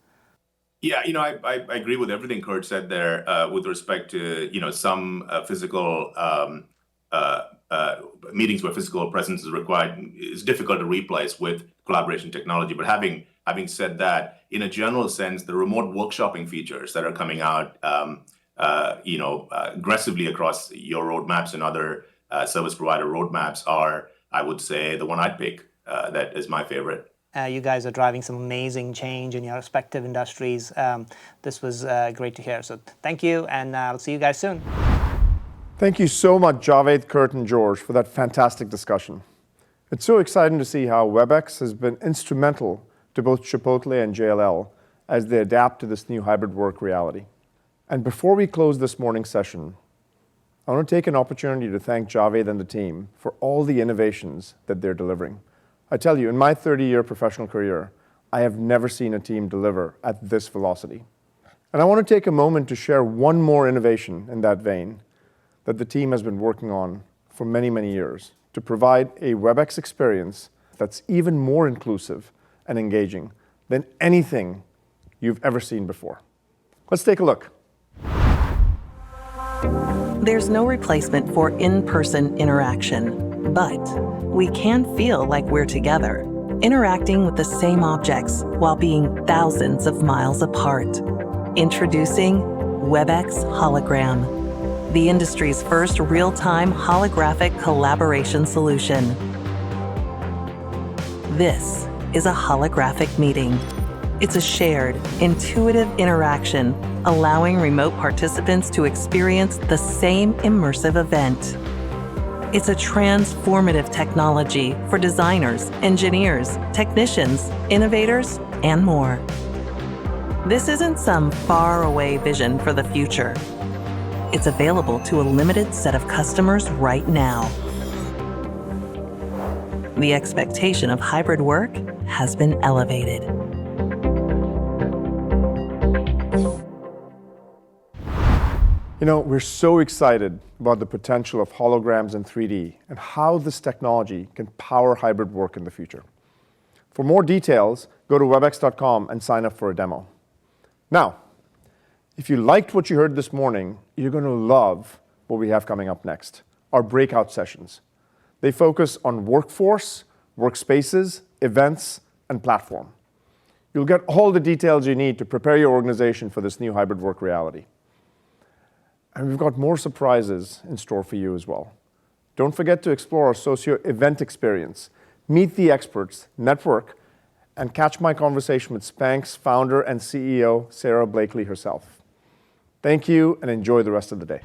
Yeah, I agree with everything Kurt said there with respect to, some physical meetings where physical presence is required is difficult to replace with collaboration technology. But having said that, in a general sense, the remote workshopping features that are coming out, aggressively across your roadmaps and other service provider roadmaps are, I would say, the one I'd pick that is my favorite. You guys are driving some amazing change in your respective industries. This was great to hear. So thank you, and I'll see you guys soon. Thank you so much, Javed, Kurt, and George, for that fantastic discussion. It's so exciting to see how Webex has been instrumental to both Chipotle and JLL as they adapt to this new hybrid work reality. And before we close this morning's session, I want to take an opportunity to thank Javed and the team for all the innovations that they're delivering. I tell you, in my 30-year professional career, I have never seen a team deliver at this velocity. And I want to take a moment to share one more innovation in that vein that the team has been working on for many, many years to provide a Webex experience that's even more inclusive and engaging than anything you've ever seen before. Let's take a look. There's no replacement for in-person interaction, but we can feel like we're together, interacting with the same objects while being thousands of miles apart. Introducing Webex Hologram, the industry's first real-time holographic collaboration solution. This is a holographic meeting. It's a shared, intuitive interaction, allowing remote participants to experience the same immersive event. It's a transformative technology for designers, engineers, technicians, innovators, and more. This isn't some faraway vision for the future. It's available to a limited set of customers right now. The expectation of hybrid work has been elevated. We're so excited about the potential of holograms in 3D and how this technology can power hybrid work in the future. For more details, go to webex.com and sign up for a demo. Now, if you liked what you heard this morning, you're going to love what we have coming up next, our breakout sessions. They focus on workforce, workspaces, events, and platform. You'll get all the details you need to prepare your organization for this new hybrid work reality. And we've got more surprises in store for you as well. Don't forget to explore our Socio event experience, meet the experts, network, and catch my conversation with Spank's founder and CEO, Sarah Blakely herself. Thank you, and enjoy the rest of the day.